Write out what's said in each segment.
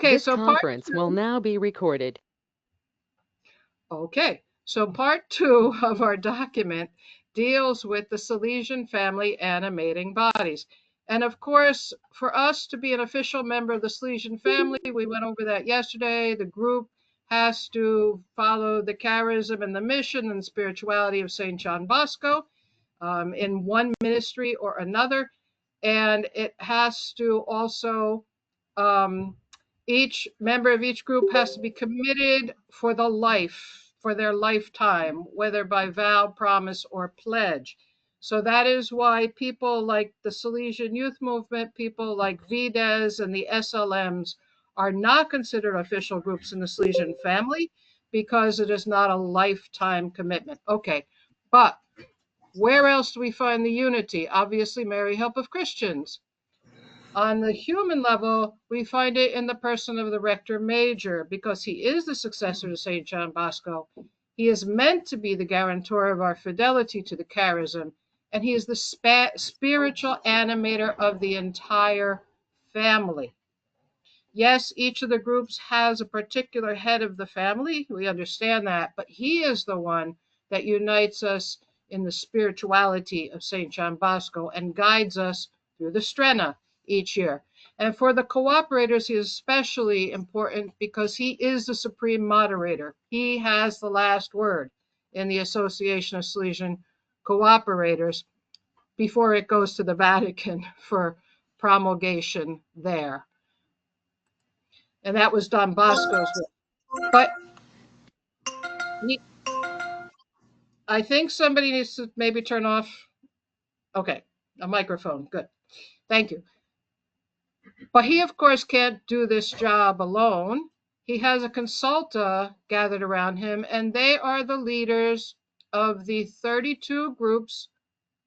Okay, This so conference will now be recorded. part 2 of our document deals with the Salesian family animating bodies. And of course, for us to be an official member of the Salesian family, we went over that yesterday. The group has to follow the charism and the mission and spirituality of St. John Bosco in one ministry or another. And it has to also each member of each group has to be committed for their lifetime, whether by vow, promise, or pledge. So that is why people like the Salesian Youth Movement, people like VDES and the SLMs are not considered official groups in the Salesian family because it is not a lifetime commitment. Okay, but where else do we find the unity? Obviously, Mary Help of Christians. On the human level, we find it in the person of the rector major because he is the successor to St. John Bosco. He is meant to be the guarantor of our fidelity to the charism, and he is the spiritual animator of the entire family. Yes, each of the groups has a particular head of the family. We understand that, but he is the one that unites us in the spirituality of St. John Bosco and guides us through the Strenna each year. And for the cooperators, he is especially important because he is the supreme moderator. He has the last word in the Association of Salesian Cooperators before it goes to the Vatican for promulgation there. And that was Don Bosco's work. But I think somebody needs to maybe turn off. Okay, a microphone. Good. Thank you. But he, of course, can't do this job alone. He has a consulta gathered around him, and they are the leaders of the 32 groups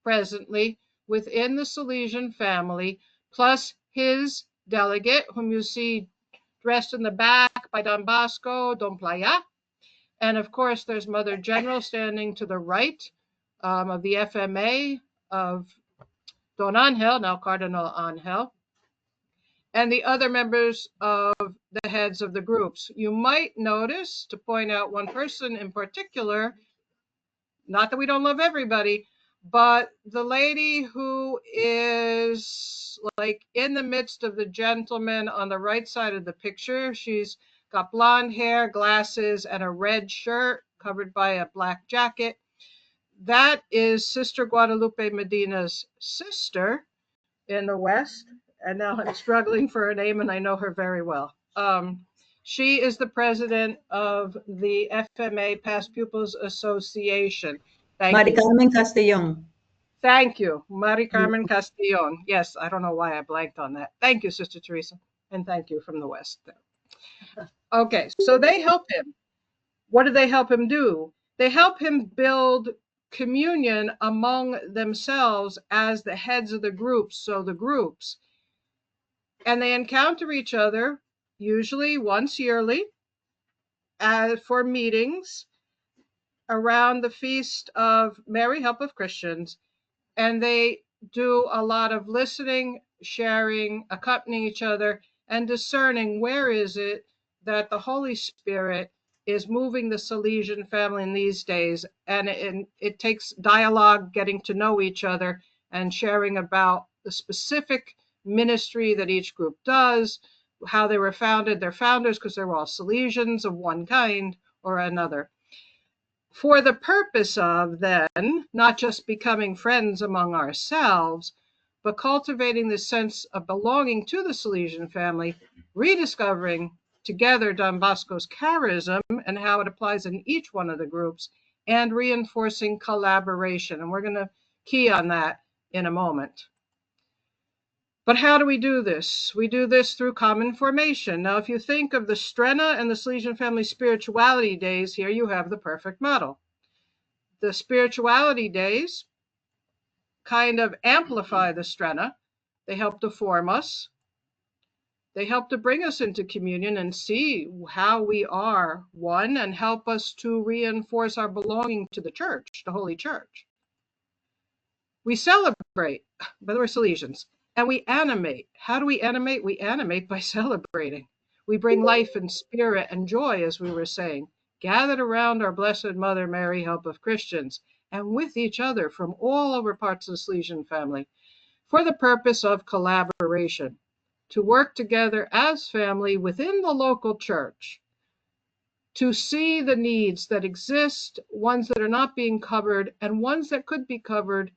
presently within the Salesian family, plus his delegate, whom you see dressed in the back by Don Bosco, Don Playa. And of course, there's Mother General standing to the right of the FMA of Don Angel, now Cardinal Angel, and the other members of the heads of the groups. You might notice, to point out one person in particular, not that we don't love everybody, but the lady who is like in the midst of the gentlemen on the right side of the picture, she's got blonde hair, glasses, and a red shirt covered by a black jacket. That is Sister Guadalupe Medina's sister in the West. And now I'm struggling for her name, and I know her very well. She is the president of the FMA Past Pupils Association. Mari Carmen Castellón. Thank you, Mari Carmen Castellón. Yes, I don't know why I blanked on that. Thank you, Sister Teresa, and thank you from the West. Okay, so they help him. What do they help him do? They help him build communion among themselves as the heads of the groups, so the groups. And they encounter each other, usually once yearly, for meetings around the feast of Mary Help of Christians. And they do a lot of listening, sharing, accompanying each other, and discerning where is it that the Holy Spirit is moving the Salesian family in these days. And it takes dialogue, getting to know each other, and sharing about the specific ministry that each group does, how they were founded, their founders, because they were all Salesians of one kind or another. For the purpose of, then, not just becoming friends among ourselves, but cultivating the sense of belonging to the Salesian family, rediscovering together Don Bosco's charism and how it applies in each one of the groups, and reinforcing collaboration. And we're going to key on that in a moment. But how do we do this? We do this through common formation. Now, if you think of the Strenna and the Salesian family spirituality days, here you have the perfect model. The spirituality days kind of amplify the Strenna. They help to form us. They help to bring us into communion and see how we are one, and help us to reinforce our belonging to the church, the Holy Church. We celebrate, but we're Salesians, and we animate. How do we animate? We animate by celebrating. We bring life and spirit and joy, as we were saying, gathered around our Blessed Mother Mary, help of Christians, and with each other from all over parts of the Salesian family, for the purpose of collaboration, to work together as family within the local church, to see the needs that exist, ones that are not being covered, and ones that could be covered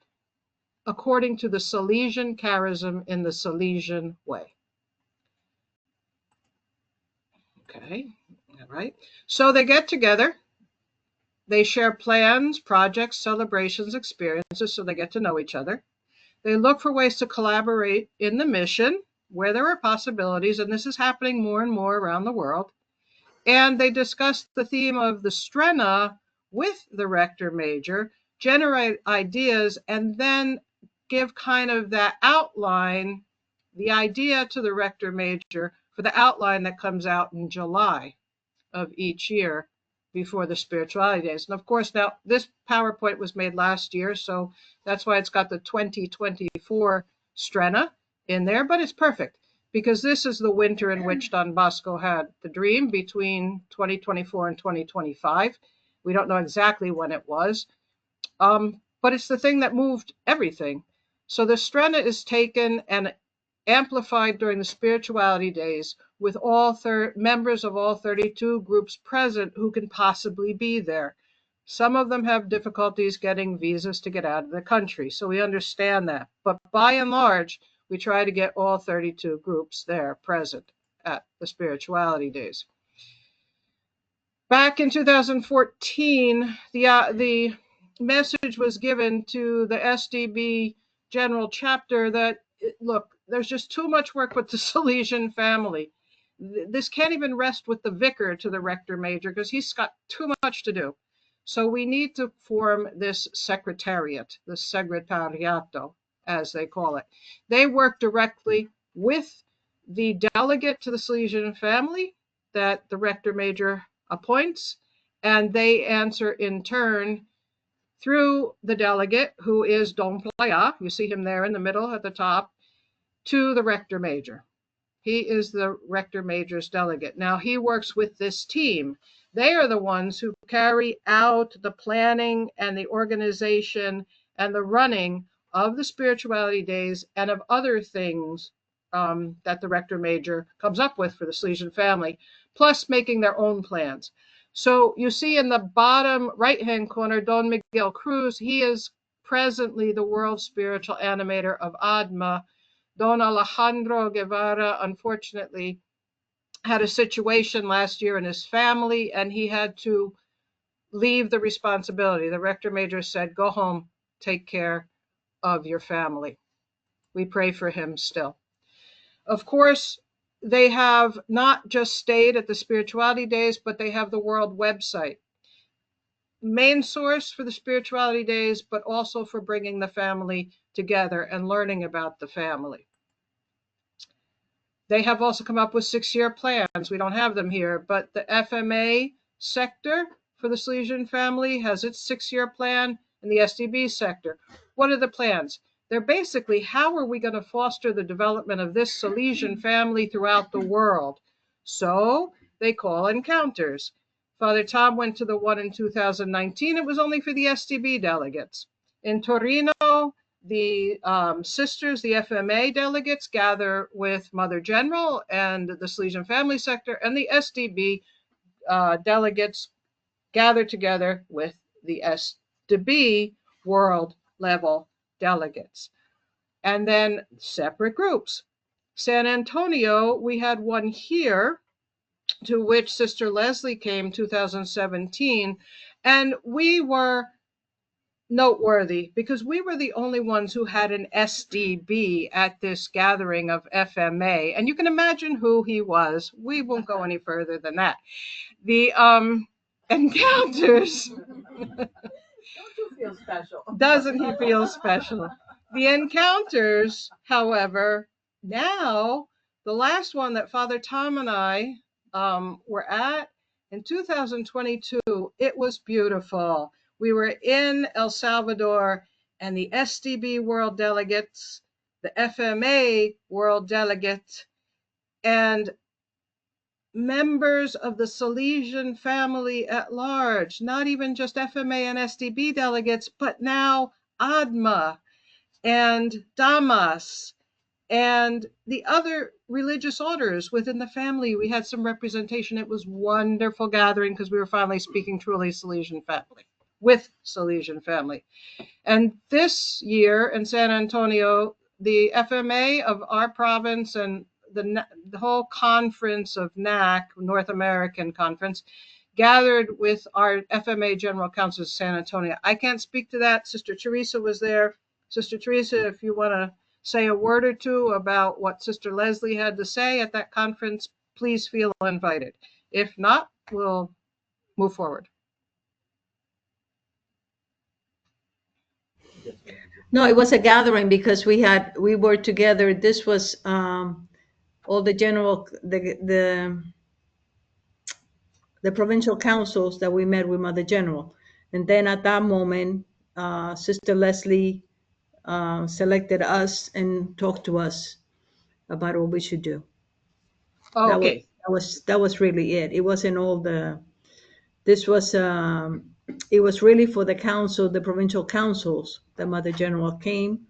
according to the Salesian charism in the Salesian way. Okay, all right. So they get together, they share plans, projects, celebrations, experiences, so they get to know each other. They look for ways to collaborate in the mission where there are possibilities, and this is happening more and more around the world. And they discuss the theme of the Strena with the rector major, generate ideas, and then give kind of that outline, the idea to the rector major for the outline that comes out in July of each year before the spirituality days. And of course, now this PowerPoint was made last year, so that's why it's got the 2024 Strena in there, but it's perfect because this is the winter in which Don Bosco had the dream between 2024 and 2025. We don't know exactly when it was, but it's the thing that moved everything. So the Strena is taken and amplified during the spirituality days with all members of all 32 groups present who can possibly be there. Some of them have difficulties getting visas to get out of the country, so we understand that. But by and large, we try to get all 32 groups there present at the spirituality days. Back in 2014, the message was given to the SDB general chapter that, look, there's just too much work with the Salesian family. This can't even rest with the vicar to the rector major because he's got too much to do. So we need to form this secretariat, the segretariato, as they call it. They work directly with the delegate to the Salesian family that the rector major appoints, and they answer in turn through the delegate, who is Don Playa, you see him there in the middle at the top, to the rector major. He is the rector major's delegate. Now he works with this team. They are the ones who carry out the planning and the organization and the running of the spirituality days and of other things that the rector major comes up with for the Salesian family, plus making their own plans. So you see in the bottom right-hand corner, Don Miguel Cruz. He is presently the world spiritual animator of ADMA. Don Alejandro Guevara, unfortunately, had a situation last year in his family, and he had to leave the responsibility. The rector major said, go home, take care of your family. We pray for him still. Of course, they have not just stayed at the spirituality days, but they have the world website. Main source for the spirituality days, but also for bringing the family together and learning about the family. They have also come up with 6-year plans. We don't have them here, but the FMA sector for the Salesian family has its 6-year plan, and the SDB sector. What are the plans? They're basically, how are we going to foster the development of this Salesian family throughout the world? So they call encounters. Father Tom went to the one in 2019. It was only for the SDB delegates. In Torino, the sisters, the FMA delegates, gather with Mother General and the Salesian family sector, and the SDB delegates gather together with the SDB world level delegates. And then separate groups. San Antonio, we had one here to which Sister Leslie came 2017, and we were noteworthy because we were the only ones who had an SDB at this gathering of FMA, and you can imagine who he was. We won't go any further than that. The encounters. Don't you feel special? Doesn't he feel special? The encounters, however, now the last one that Father Tom and I were at in 2022, it was beautiful. We were in El Salvador, and the SDB world delegates, the FMA world delegate, and members of the Salesian family at large, not even just FMA and SDB delegates, but now ADMA and Damas and the other religious orders within the family. We had some representation. It was wonderful gathering because we were finally speaking truly Salesian family with Salesian family. And this year in San Antonio, the FMA of our province and the whole conference of NAC, North American Conference, gathered with our FMA General Counsel of San Antonio. I can't speak to that. Sister Teresa was there. Sister Teresa, if you want to say a word or two about what Sister Leslie had to say at that conference, please feel invited. If not, we'll move forward. No, it was a gathering because we were together. This was all the general the provincial councils that we met with Mother General, and then at that moment, Sister Leslie selected us and talked to us about what we should do. Okay. That was really it. It wasn't all the. This was it was really for the council, the provincial councils. The Mother General came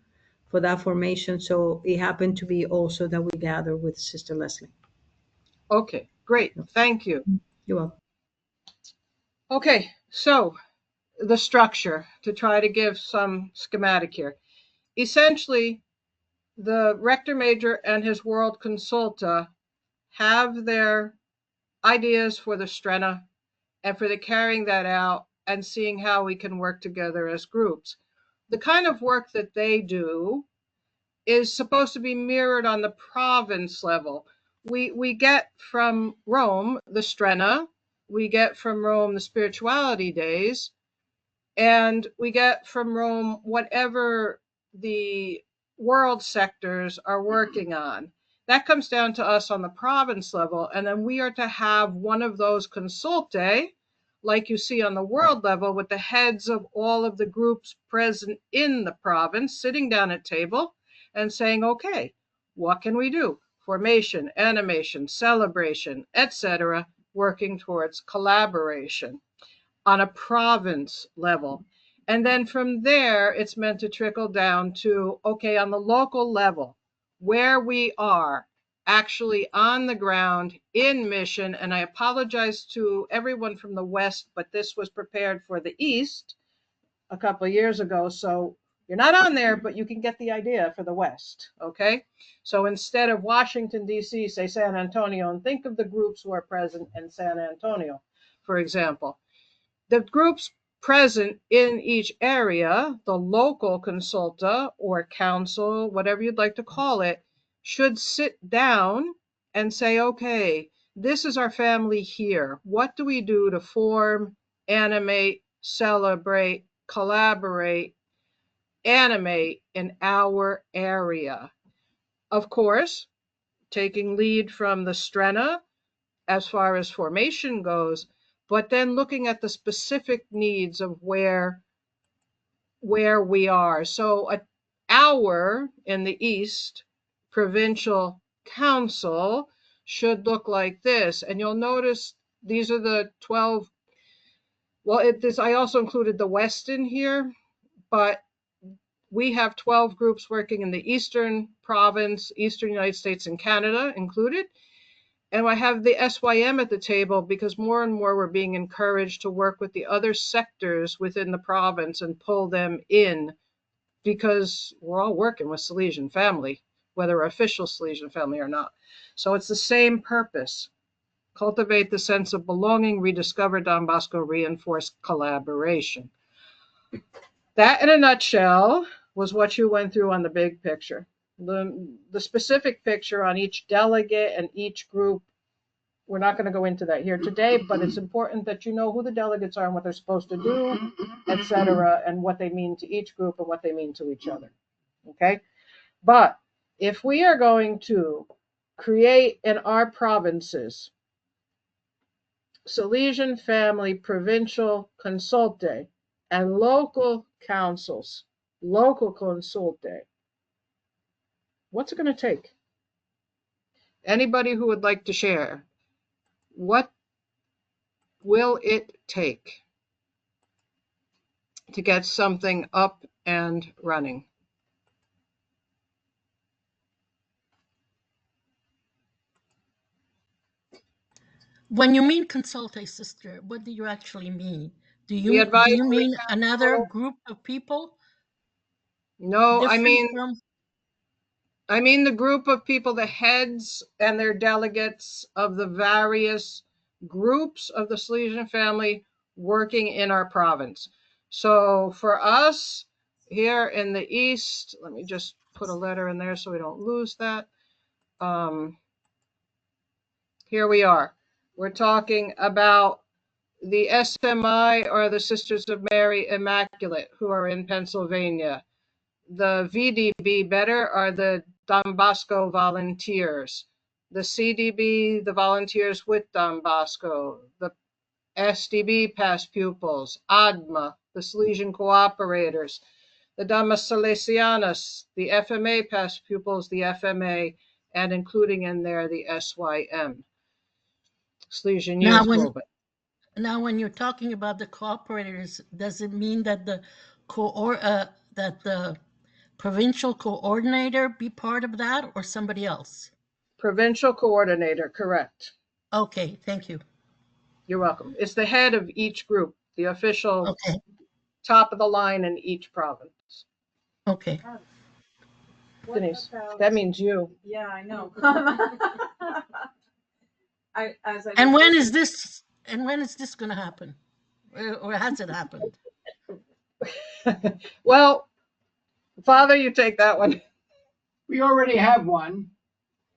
for that formation, so it happened to be also that we gathered with Sister Leslie. Okay, great. Thank you. You're welcome. Okay, so the structure, to try to give some schematic here. Essentially, the rector major and his world consulta have their ideas for the Strena and for the carrying that out and seeing how we can work together as groups. The kind of work that they do is supposed to be mirrored on the province level. We get from Rome the Strena, we get from Rome the spirituality days, and we get from Rome whatever the world sectors are working on. That comes down to us on the province level, and then we are to have one of those consulte, like you see on the world level, with the heads of all of the groups present in the province sitting down at table and saying, okay, what can we do? Formation, animation, celebration, etc., working towards collaboration on a province level. And then from there, it's meant to trickle down to, okay, on the local level, where we are actually on the ground in mission. And I apologize to everyone from the West, but this was prepared for the East a couple of years ago. So you're not on there, but you can get the idea for the West, okay? So instead of Washington, D.C., say San Antonio, and think of the groups who are present in San Antonio, for example. The groups present in each area, the local consulta or council, whatever you'd like to call it, should sit down and say, okay, this is our family here. What do we do to form, animate, celebrate, collaborate, animate in our area? Of course, taking lead from the Strena as far as formation goes, but then looking at the specific needs of where we are. So our, in the East, provincial council should look like this. And you'll notice these are the 12. Well, I also included the West in here, but we have 12 groups working in the Eastern province, Eastern United States and Canada included. And I have the SYM at the table because more and more we're being encouraged to work with the other sectors within the province and pull them in, because we're all working with Salesian family, whether official Salesian family or not. So it's the same purpose. Cultivate the sense of belonging, rediscover Don Bosco, reinforce collaboration. That, in a nutshell, was what you went through on the big picture. The specific picture on each delegate and each group, we're not going to go into that here today, but it's important that you know who the delegates are and what they're supposed to do, etc., and what they mean to each group and what they mean to each other. Okay? But if we are going to create in our provinces Salesian family provincial consulte and local councils, local consulte, what's it going to take? Anybody who would like to share? What will it take to get something up and running? When you mean consult a sister, what do you actually mean? Do The you advisory mean another council? group of people No, different from? I mean the group of people, the heads and their delegates of the various groups of the Salesian family working in our province. So for us here in the East, let me just put a letter in there so we don't lose that. Here we are. We're talking about the SMI, or the Sisters of Mary Immaculate, who are in Pennsylvania. The VDB better are the Don Bosco volunteers. The CDB, the volunteers with Don Bosco. The SDB past pupils. ADMA, the Salesian cooperators. The Damas Salesianas, the FMA past pupils, the FMA, and including in there the SYM, Salesian Now, Youth Movement. when you're talking about the cooperators, does it mean that the that the provincial coordinator be part of that, or somebody else? Provincial coordinator, correct. Okay, thank you. You're welcome. It's the head of each group, the official Okay, top of the line in each province. okay. What Denise, about- that means you. Yeah, I know. As I And was when listening- is this? And when is this going to happen, or has it happened? Well, Father, you take that one. We already have one,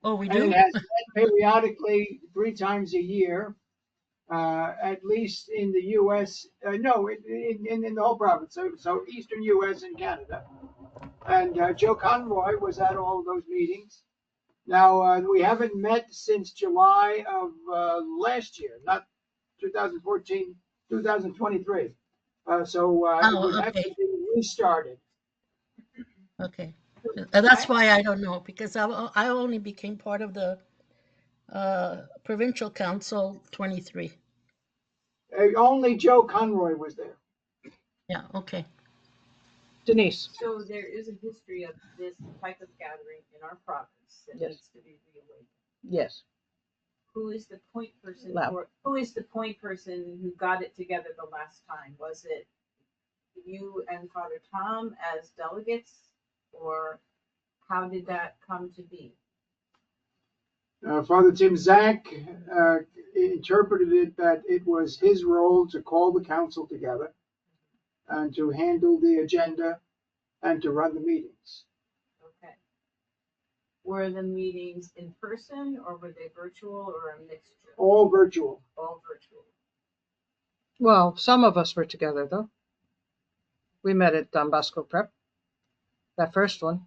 Oh, we and do. it has met periodically 3 times a year, at least in the U.S. No, in the whole province. So Eastern U.S. and Canada. And Joe Conroy was at all of those meetings. Now we haven't met since July of last year, not 2014, 2023. So it Oh, would have okay. to be restarted. Okay. That's why I don't know, because I only became part of the provincial council 23. Only Joe Conroy was there. Yeah. Okay. Denise. So there is a history of this type of gathering in our province that Yes. needs to be reawakened. Yes. Who is the point person, Loud. or who is the point person who got it together the last time? Was it you and Father Tom as delegates, or how did that come to be? Father Tim Zach interpreted it that it was his role to call the council together and to handle the agenda and to run the meetings. Okay. Were the meetings in person, or were they virtual, or a mixture? All virtual. All virtual. Well, some of us were together, though. We met at Don Bosco Prep, that first one.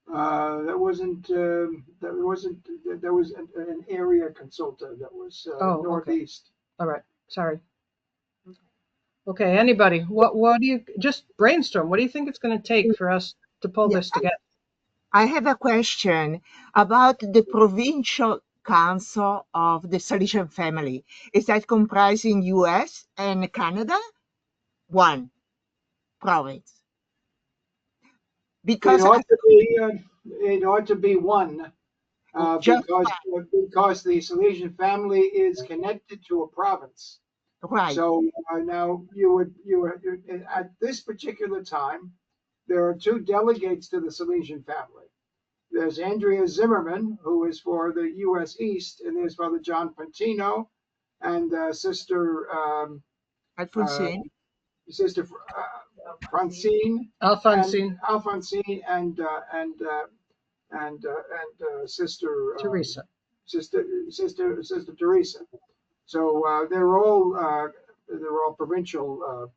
There was an area consultant that was okay. northeast. All right. Sorry. Okay. Anybody? What do you just brainstorm? What do you think it's going to take for us to pull this together? I have a question about the provincial council of the Salesian family. Is that comprising US and Canada? One province. It Because ought to be one. Just Because the Salesian family is connected to a province. right. So now you would at this particular time, there are 2 delegates to the Salesian family. There's Andrea Zimmerman, who is for the U.S. East, and there's Father John Pantino and Sister Alphonsine. Francine, Alphonsine. Alphonsine, and Sister Teresa. Sister Teresa. So they're all provincial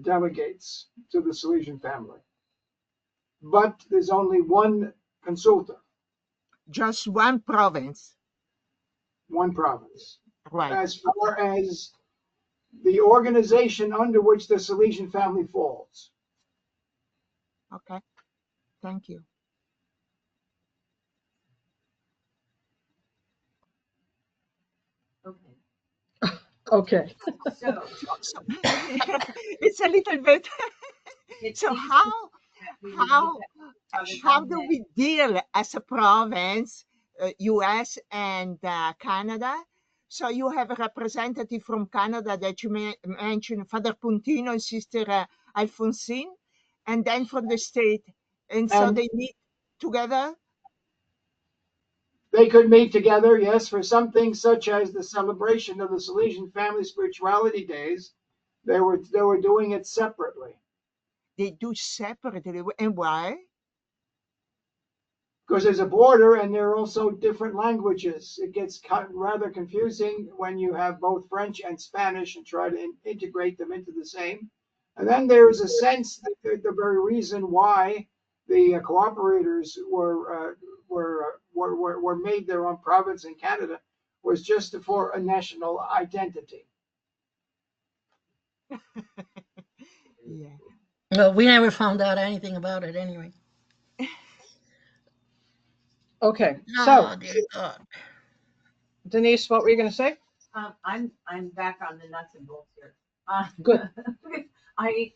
delegates to the Salesian family. But there's only one consulta, Just one province. one province. Right. As far as the organization under which the Salesian family falls. Okay. Thank you. Okay. Okay. So So it's a little bit. it So seems to me that we would need how to have a how do Dominic. we deal as a province, U.S. and Canada? So you have a representative from Canada that you mentioned, Father Puntino and Sister Alphonsine, and then from the state, and so And they meet together. they could meet together, yes, for something such as the celebration of the Salesian Family Spirituality Days. They were doing it separately They do separately, and why? because there's a border and there are also different languages. It gets rather confusing when you have both French and Spanish and try to integrate them into the same. And then there's a sense that the very reason why the cooperators were made their own province in Canada was just for a national identity. Yeah. Well, we never found out anything about it anyway. Okay. So, Oh, dear God. Denise, what were you going to say? I'm back on the nuts and bolts here. Uh, Good. I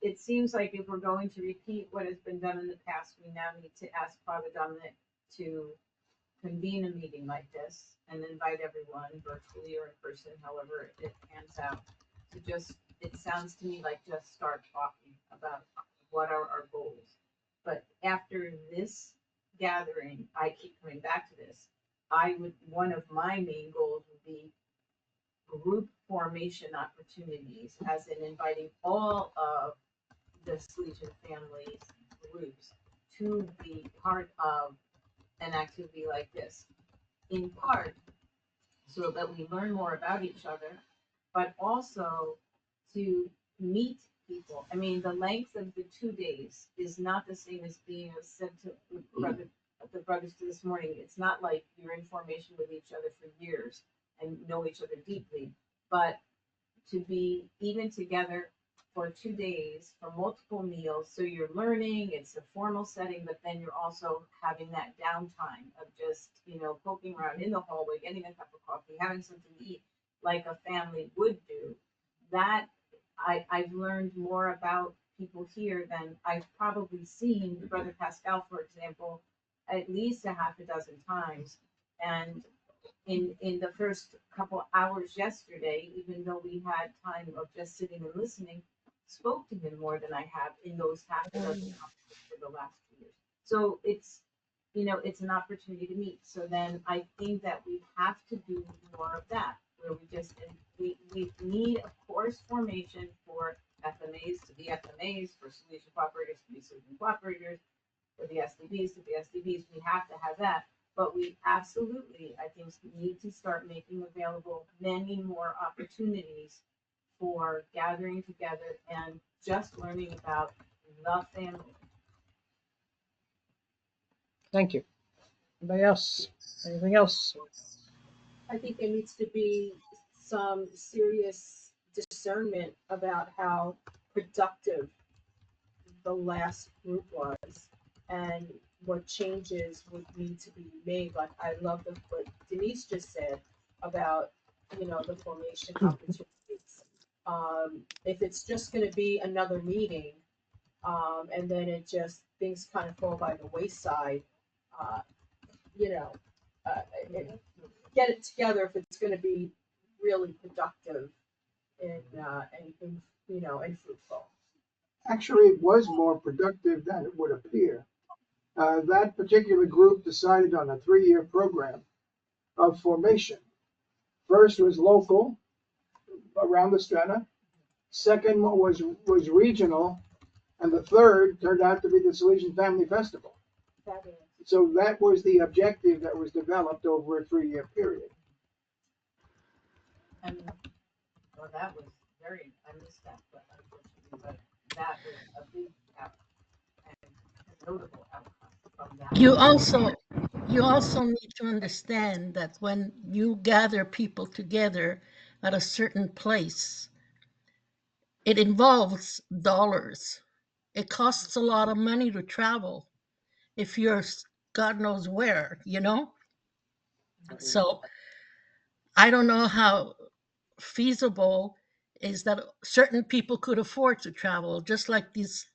it seems like if we're going to repeat what has been done in the past, we now need to ask Father Dominic to convene a meeting like this and invite everyone virtually or in person, however it pans out. To just, it sounds to me like just start talking about what are our goals. But after this gathering, I keep coming back to this. One of my main goals would be group formation opportunities, as in inviting all of the Salesian families groups to be part of an activity like this. In part, so that we learn more about each other, but also to meet people. I mean, the length of the 2 days is not the same as being said to the brothers to this morning. It's not like you're in formation with each other for years and know each other deeply, but to be even together for 2 days for multiple meals. So you're learning, it's a formal setting, but then you're also having that downtime of just, poking around in the hallway, getting a cup of coffee, having something to eat like a family would do. That I've learned more about people here than I've probably seen Brother Pascal, for example, at least a half a dozen times. And in the first couple hours yesterday, even though we had time of just sitting and listening, spoke to him more than I have in those half a dozen hours for the last 2 years. So it's an opportunity to meet. So then I think that we have to do more of that, where we need, of course, formation for FMAs to be FMAs, for solution cooperators to be solution cooperators, for the SDBs to be SDBs. We have to have that. But we absolutely, I think, need to start making available many more opportunities for gathering together and just learning about the family. Thank you. Anybody else? Anything else? I think there needs to be some serious discernment about how productive the last group was and what changes would need to be made. Like I love what Denise just said about the formation opportunities. If it's just going to be another meeting, and then it just things kind of fall by the wayside, uh, you know, uh, it, get it together if it's going to be really productive and fruitful. Actually, it was more productive than it would appear. That particular group decided on a 3-year program of formation. First was local around the Strata. Second one was regional, and the third turned out to be the Salesian Family Festival. Fabulous. So that was the objective that was developed over a 3-year period. And well, that was I missed that, but unfortunately, but that was a big and notable outcome from that. You also need to understand that when you gather people together at a certain place, it involves dollars. It costs a lot of money to travel if you're God knows where. So I don't know how feasible is that certain people could afford to travel, just like these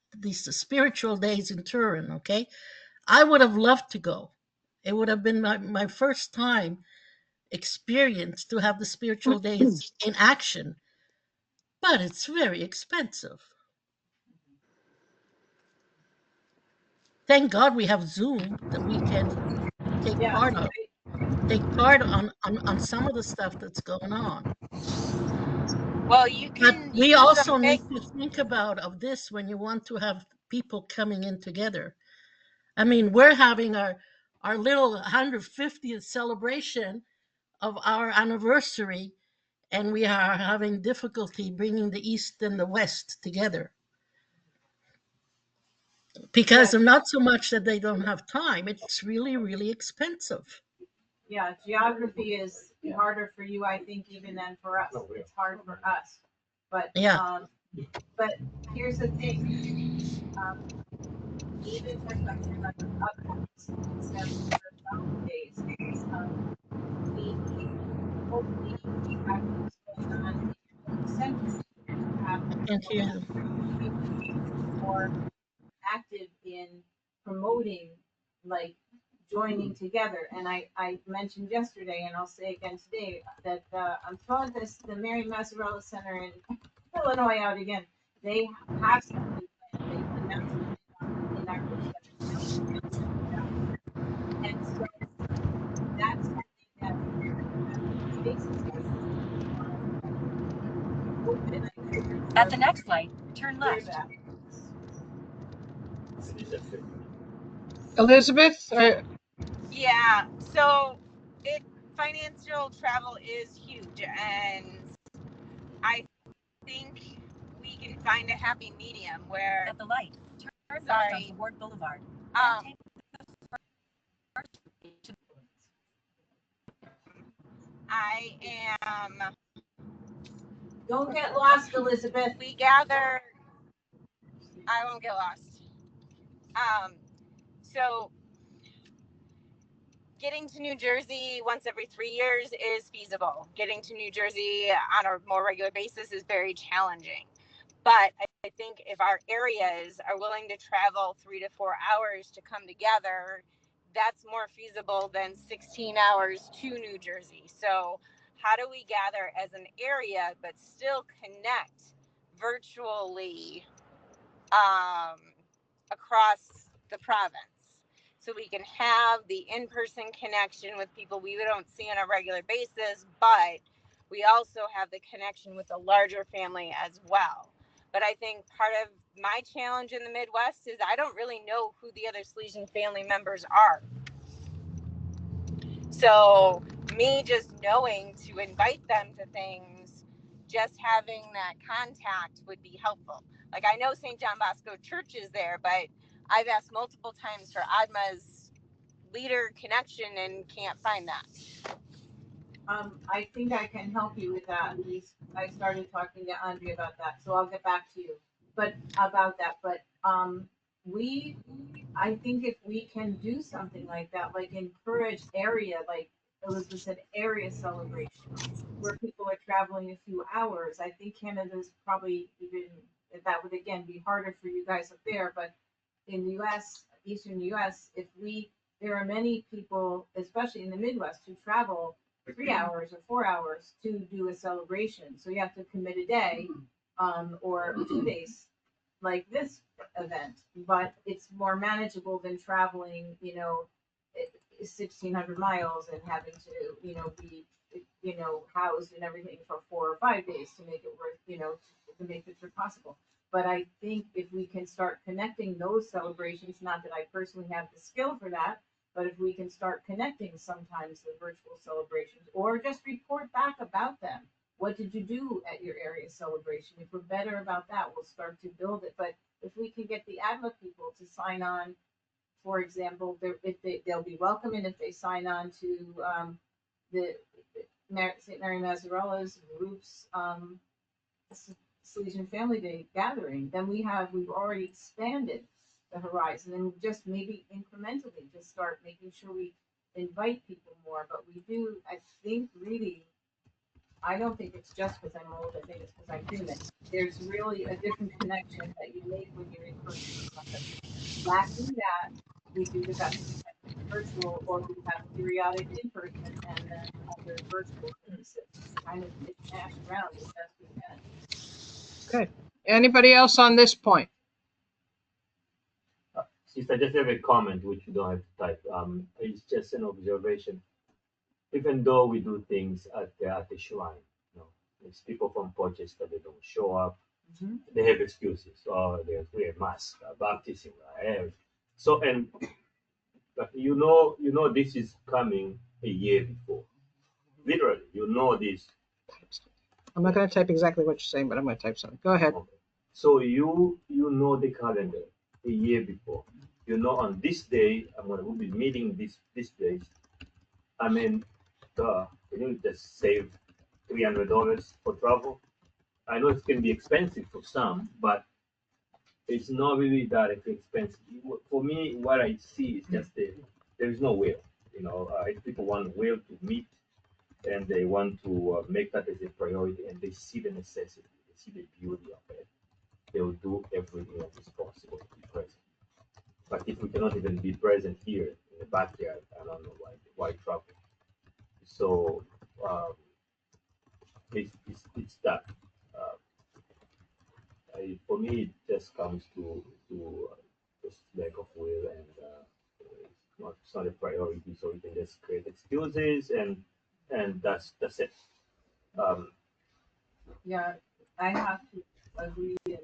spiritual days in Turin. Okay, I would have loved to go. It would have been my first time experience to have the spiritual days in action, but it's very expensive. Thank God we have Zoom that we can take Yeah, part of, take part on some of the stuff that's going on. Well, you But can we use a also make. need to think about of this when you want to have people coming in together. I mean, we're having our little 150th celebration of our anniversary, and we are having difficulty bringing the East and the West together yeah, because of not so much that they don't have time. It's really, really expensive. yeah. Geography is harder for you, I think, even than for us. It's hard for us, but Yeah, but here's the thing. Um, even for something like us, instead of days, um, we hopefully have things going on in the center to have and here, people more active in promoting, like joining together. And I mentioned yesterday, and I'll say again today, that I'm throwing the Mary Mazzarella Center in Illinois out again. They have something planned. They announced it in our newsletter. And so that's something that spaces like open. I think At the next light, turn hear left. that. Elizabeth, Yeah, so it financial travel is huge, and I think we can find a happy medium where. At the light, turn left Sorry. onto Ward Boulevard. Um, Then take the I am. Don't get lost, Elizabeth. We gather. I won't get lost. So getting to New Jersey once every 3 years is feasible. Getting to New Jersey on a more regular basis is very challenging. But I think if our areas are willing to travel 3 to 4 hours to come together, that's more feasible than 16 hours to New Jersey. So, how do we gather as an area but still connect virtually across the province? So we can have the in-person connection with people we don't see on a regular basis, but we also have the connection with a larger family as well. But I think part of my challenge in the Midwest is I don't really know who the other Salesian family members are. So me just knowing to invite them to things, just having that contact would be helpful. Like I know St. John Bosco Church is there, but I've asked multiple times for ADMA's leader connection and can't find that. I think I can help you with that. I started talking to Andrea about that, so I'll get back to you. But about that, but we, I think if we can do something like that, like encourage area, like Elizabeth said, area celebration, where people are traveling a few hours. I think Canada's probably even that would again be harder for you guys up there, but in the U.S., Eastern U.S., if we there are many people, especially in the Midwest, who travel 3 hours or 4 hours to do a celebration. So you have to commit a day or 2 days like this event, but it's more manageable than traveling, 1,600 miles and having to, be, housed and everything for 4 or 5 days to make it worth, to make the trip possible. But I think if we can start connecting those celebrations, not that I personally have the skill for that, but if we can start connecting sometimes the virtual celebrations or just report back about them. What did you do at your area celebration? If we're better about that, we'll start to build it. But if we can get the ADMA people to sign on, for example, they'll be welcome, and if they sign on to the St. Mary Mazzarella's groups Salesian Family Day gathering, then we've already expanded the horizon, and just maybe incrementally just start making sure we invite people more. But we do, I think, really I don't think it's just because I'm old, I think it's because I'm human. There's really a different connection that you make when you're in person with somebody. Lacking that, we do the best we can with virtual, or we have periodic in person and then other virtual things. It's kind of mishmashed around as best we can. Okay. Anybody else on this point? Sister, just have a comment which you don't have to type. It's just an observation. Even though we do things at the shrine, you know, it's people from Portchester, they don't show up. Mhm. They have excuses. Oh, they wear mask, baptism, so and but you know this is coming a year before. Literally, you know this. I'm not going to type exactly what you're saying, but I'm going to type something. Go ahead. Okay. So you know the calendar a year before. You know on this day we'll be meeting this place. I mean, can you just save $300 for travel? I know it's going to be expensive for some, but it's not really that expensive. For me, what I see is just there is no will. You know, if people want will to meet and they want to make that as a priority and they see the necessity, they see the beauty of it, they will do everything that is possible to be present. But if we cannot even be present here in the backyard, I don't know why travel. So it's that. Uh, for me, it just comes to just lack of will, and it's not a priority. So we can just create excuses, and that's it. Um, Yeah, I have to agree, and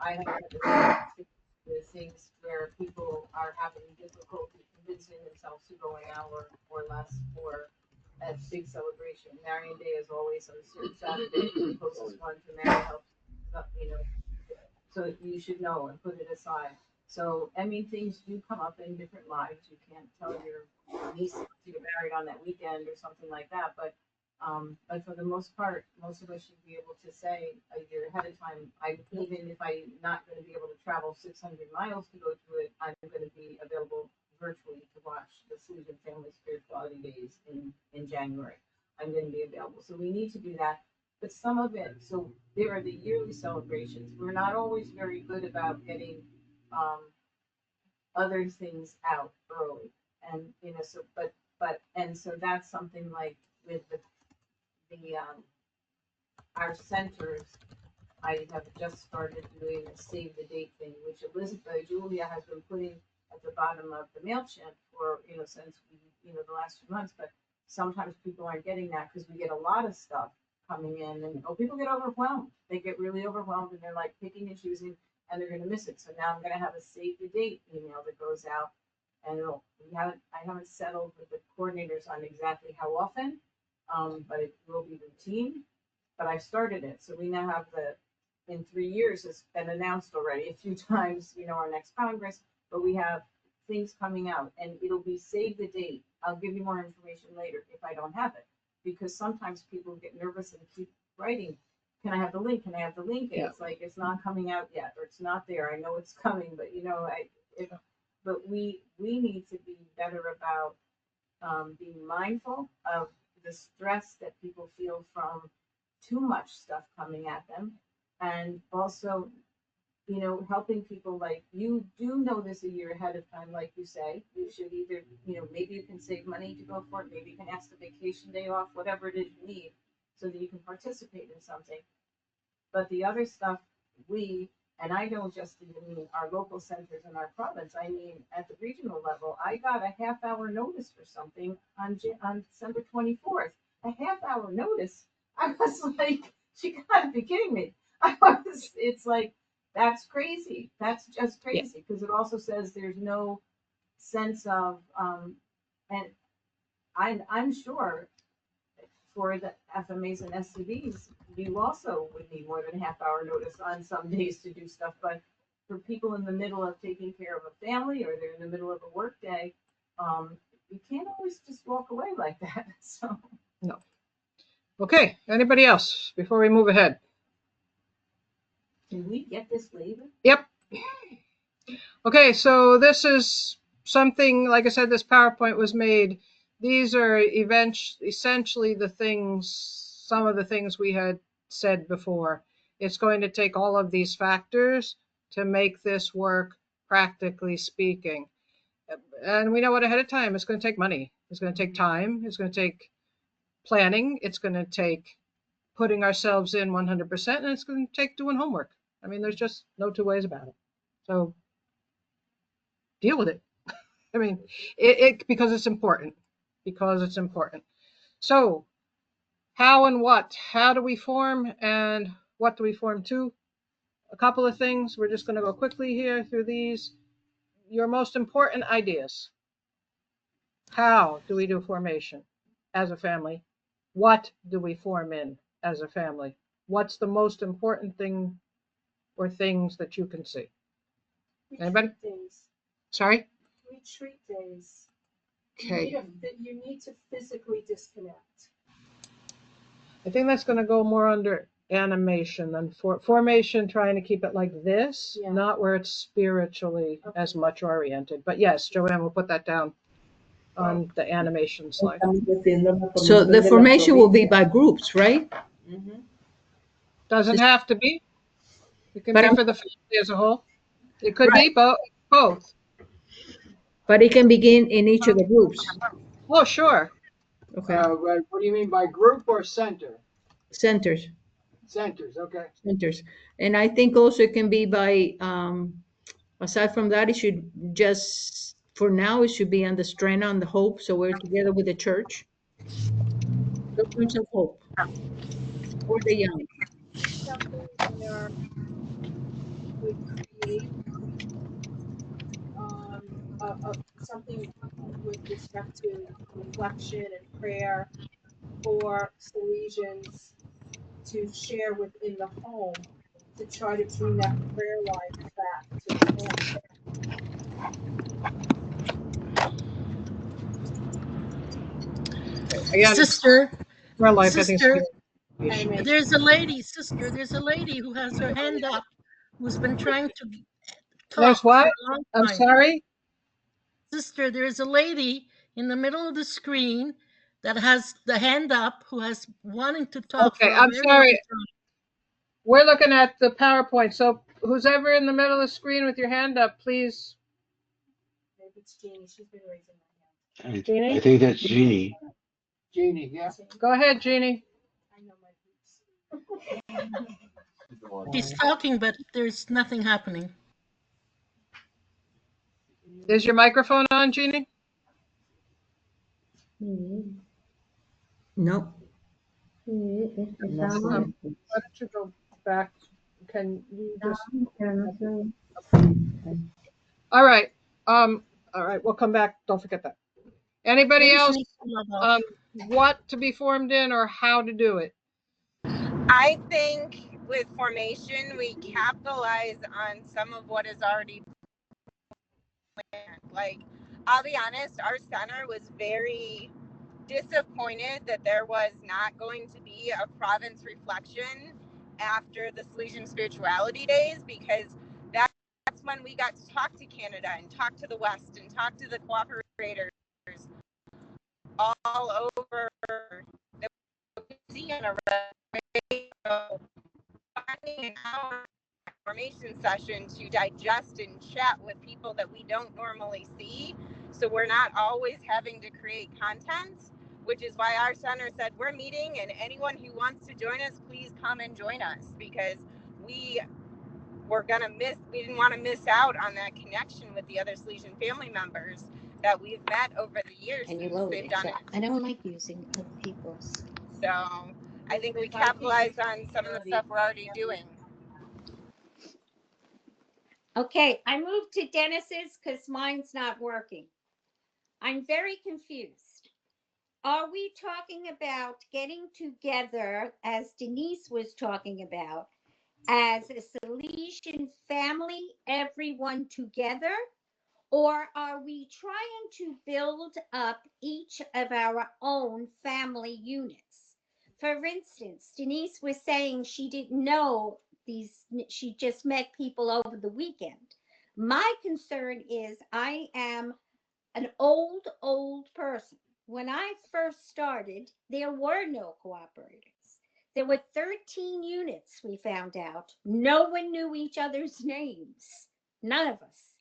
I have had the same experience with things where people are having difficulty convincing themselves to go an hour or less for a big celebration. Marion Day is always on a certain Saturday, the closest one to Mary helps, you know, so you should know and put it aside. So, I mean, things do come up in different lives. You can't tell your niece to get married on that weekend or something like that. But for the most part, most of us should be able to say a year ahead of time. Even if I'm not going to be able to travel 600 miles to go to it, I'm going to be available virtually to watch the Salesian Family Spirituality Days in January. I'm going to be available. So we need to do that. But some of it, so there are the yearly celebrations. We're not always very good about getting um, other things out early, and so and so that's something like with the our centers. I have just started doing a save the date thing, which Julia has been putting at the bottom of the MailChimp for, since the last few months, but sometimes people aren't getting that because we get a lot of stuff coming in and people get overwhelmed. They get really overwhelmed and they're like picking and choosing and they're going to miss it. So now I'm going to have a save the date email that goes out and I haven't settled with the coordinators on exactly how often, but it will be routine. But I started it. So we now have in 3 years, it's been announced already a few times, our next Congress, but we have things coming out and it'll be save the date. I'll give you more information later if I don't have it, because sometimes people get nervous and keep writing, can I have the link? Can I have the link? And it's like, it's not coming out yet, or it's not there. I know it's coming, but but we need to be better about being mindful of the stress that people feel from too much stuff coming at them, and also helping people, like, you do know this a year ahead of time, like you say. You should either, maybe you can save money to go for it, maybe you can ask the vacation day off, whatever it is you need, so that you can participate in something. But the other stuff, and I don't just even mean our local centers in our province, I mean at the regional level. I got a half-hour notice for something on December 24th. A half-hour notice. I was like, you gotta be kidding me. It's like, that's crazy. That's just crazy, because it also says there's no sense of, and I'm sure for the FMAs and SCVs, you also would need more than a half-hour notice on some days to do stuff. But for people in the middle of taking care of a family, or they're in the middle of a work day, you can't always just walk away like that. So No. Okay. Anybody else before we move ahead? can we get this later? Yep. Okay, so this is something, like I said, this PowerPoint was made. These are essentially the things some of the things we had said before. It's going to take all of these factors to make this work, practically speaking. And we know it ahead of time. It's going to take money. It's going to take time. It's going to take planning. It's going to take putting ourselves in 100%, and it's going to take doing homework. I mean, there's just no two ways about it. So deal with it. I mean, because it's important. Because it's important. So, how and what? How do we form, and what do we form to? A couple of things. We're just going to go quickly here through these. Your most important ideas. How do we do formation as a family? What do we form in as a family? What's the most important thing or things that you can see? Anybody? Retreat days. Sorry? Retreat days. Okay. You need to physically disconnect. I think that's going to go more under animation than formation, trying to keep it like this, Yeah. not where it's spiritually as much oriented. But yes, Joanne will put that down on the animation slide. So the formation will be by groups, right? Doesn't have to be. It can But be I'm- for the family as a whole. It could Right. be both. But it can begin in each of the groups. Oh, sure. Okay. What do you mean by group or center? Centers. Centers, okay. Centers. And I think also it can be by, aside from that, it should just, for now, it should be on the strength, on the hope. So we're together with the church. Pilgrims of Hope for the young. Something where we create something with respect to reflection and prayer for Salesians to share within the home to try to bring that prayer life back to the home. Again, Sister, prayer life, I think, is sister, communication. there's a lady, sister, there's a lady who has her hand up who's been trying to There's talk for what? a long I'm time. sorry? Sister, there's a lady in the middle of the screen that has the hand up who has wanting to talk Okay, for a I'm very long sorry. time. We're looking at the PowerPoint. So who's ever in the middle of the screen with your hand up, please. Maybe it's Jeannie. She's been raising her hand. I Jeannie? think that's Jeannie. Jeannie, yeah. Go ahead, Jeannie. I know my groups. She's talking, but there's nothing happening. Is your microphone on, Jeannie? No. Why don't you go back? Can you just? All right. All right. We'll come back. Don't forget that. Anybody Maybe she else? needs to log off. What to be formed in or how to do it? I think with formation, we capitalize on some of what is already planned. Like, I'll be honest, our center was very disappointed that there was not going to be a province reflection after the Salesian Spirituality Days, because that's when we got to talk to Canada and talk to the West and talk to the cooperators all over the radio, finding an hour formation session to digest and chat with people that we don't normally see. So we're not always having to create content, which is why our center said we're meeting, and anyone who wants to join us, please come and join us, because we didn't want to miss out on that connection with the other Salesian family members that we've met over the years since they've done it. I don't like using other people's. So I think we capitalize on some of the stuff we're already doing. Okay, I moved to Dennis's because mine's not working. I'm very confused. Are we talking about getting together, as Denise was talking about, as a Salesian family, everyone together? Or are we trying to build up each of our own family units? For instance, Denise was saying she didn't know she just met people over the weekend. My concern is I am an old person. When I first started, there were no cooperators. There were 13 units, we found out. No one knew each other's names. None of us.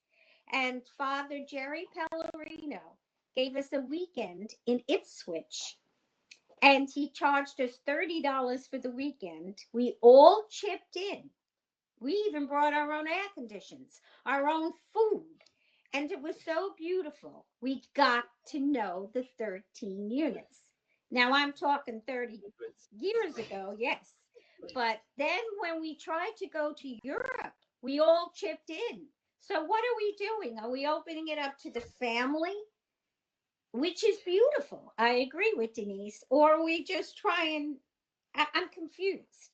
And Father Jerry Pellerino gave us a weekend in Ipswich. And he charged us $30 for the weekend. We all chipped in. We even brought our own air conditions, our own food. And it was so beautiful. We got to know the 13 units. Now I'm talking 30 years ago, yes. But then when we tried to go to Europe, we all chipped in. So what are we doing? Are we opening it up to the family? Which is beautiful. I agree with Denise. Or are we just trying? I'm confused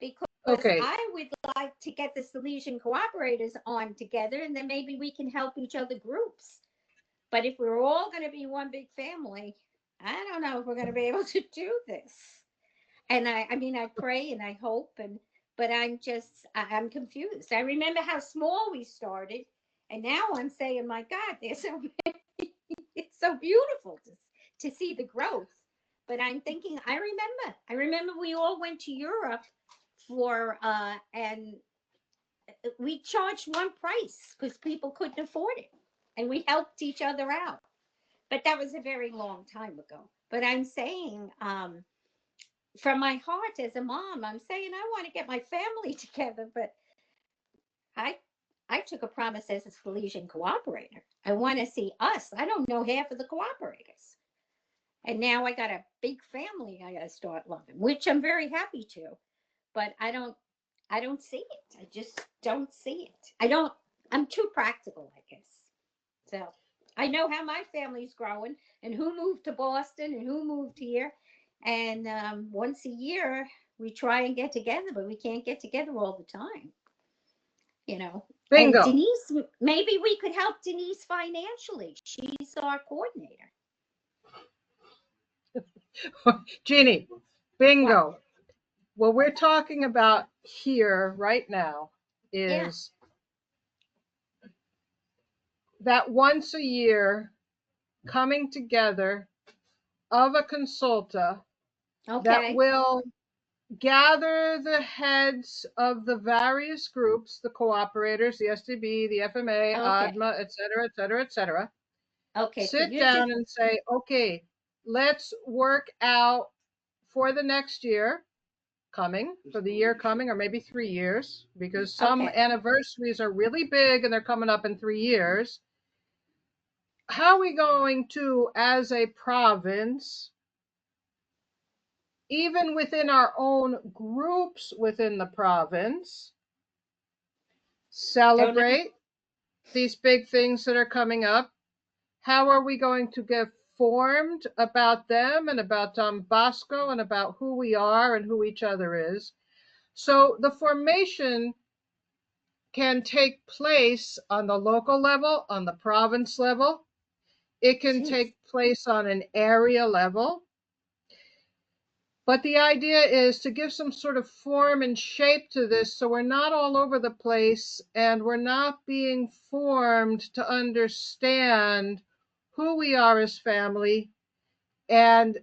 because Okay. I would like to get the Salesian cooperators on together, and then maybe we can help each other groups. But if we're all going to be one big family, I don't know if we're going to be able to do this. And I mean, I pray and I hope, but I'm confused. I remember how small we started, and now I'm saying, my God, there's so many. It's so beautiful to see the growth. But I'm thinking, I remember we all went to Europe for and we charged one price because people couldn't afford it, and we helped each other out. But that was a very long time ago. But I'm saying, from my heart as a mom, I'm saying I want to get my family together, but I I took a promise as a Salesian cooperator. I want to see us. I don't know half of the cooperators. And now I got a big family I got to start loving, which I'm very happy to. But I don't see it. I just don't see it. I'm too practical, I guess. So I know how my family's growing and who moved to Boston and who moved here. And once a year, we try and get together, but we can't get together all the time, you know. And Bingo. Denise, maybe we could help Denise financially. She's our coordinator. Jeannie, What? bingo. What we're talking about here right now Yeah. is that once a year coming together of a consulta that Okay. will gather the heads of the various groups, the cooperators, the SDB, the FMA, Okay. ADMA, et cetera, et cetera, et cetera, Okay. So sit you're just down and say, okay, let's work out for the next year coming, for the year coming, or maybe 3 years, because some okay. anniversaries are really big and they're coming up in 3 years. How are we going to, as a province, even within our own groups within the province, Don't know. celebrate these big things that are coming up? How are we going to get formed about them and about Bosco and about who we are and who each other is? So the formation can take place on the local level, on the province level. It can Jeez. take place on an area level. But the idea is to give some sort of form and shape to this so we're not all over the place and we're not being formed to understand who we are as family. And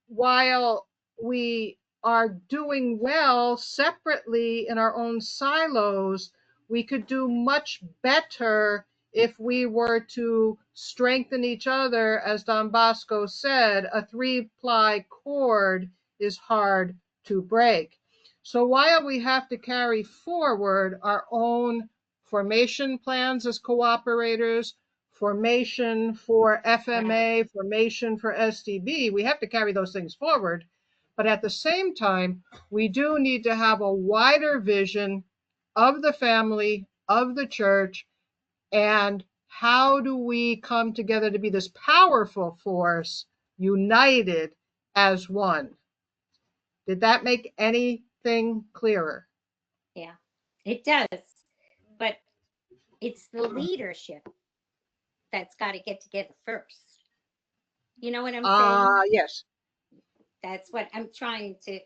while we are doing well separately in our own silos, we could do much better if we were to strengthen each other. As Don Bosco said, a 3-ply cord is hard to break. So while we have to carry forward our own formation plans as cooperators, formation for Wow. FMA, formation for SDB, we have to carry those things forward. But at the same time, we do need to have a wider vision of the family, of the church, and how do we come together to be this powerful force, united as one? Did that make anything clearer? Yeah, it does. But it's the leadership that's got to get together first. You know what I'm saying? Yes. That's what I'm trying to,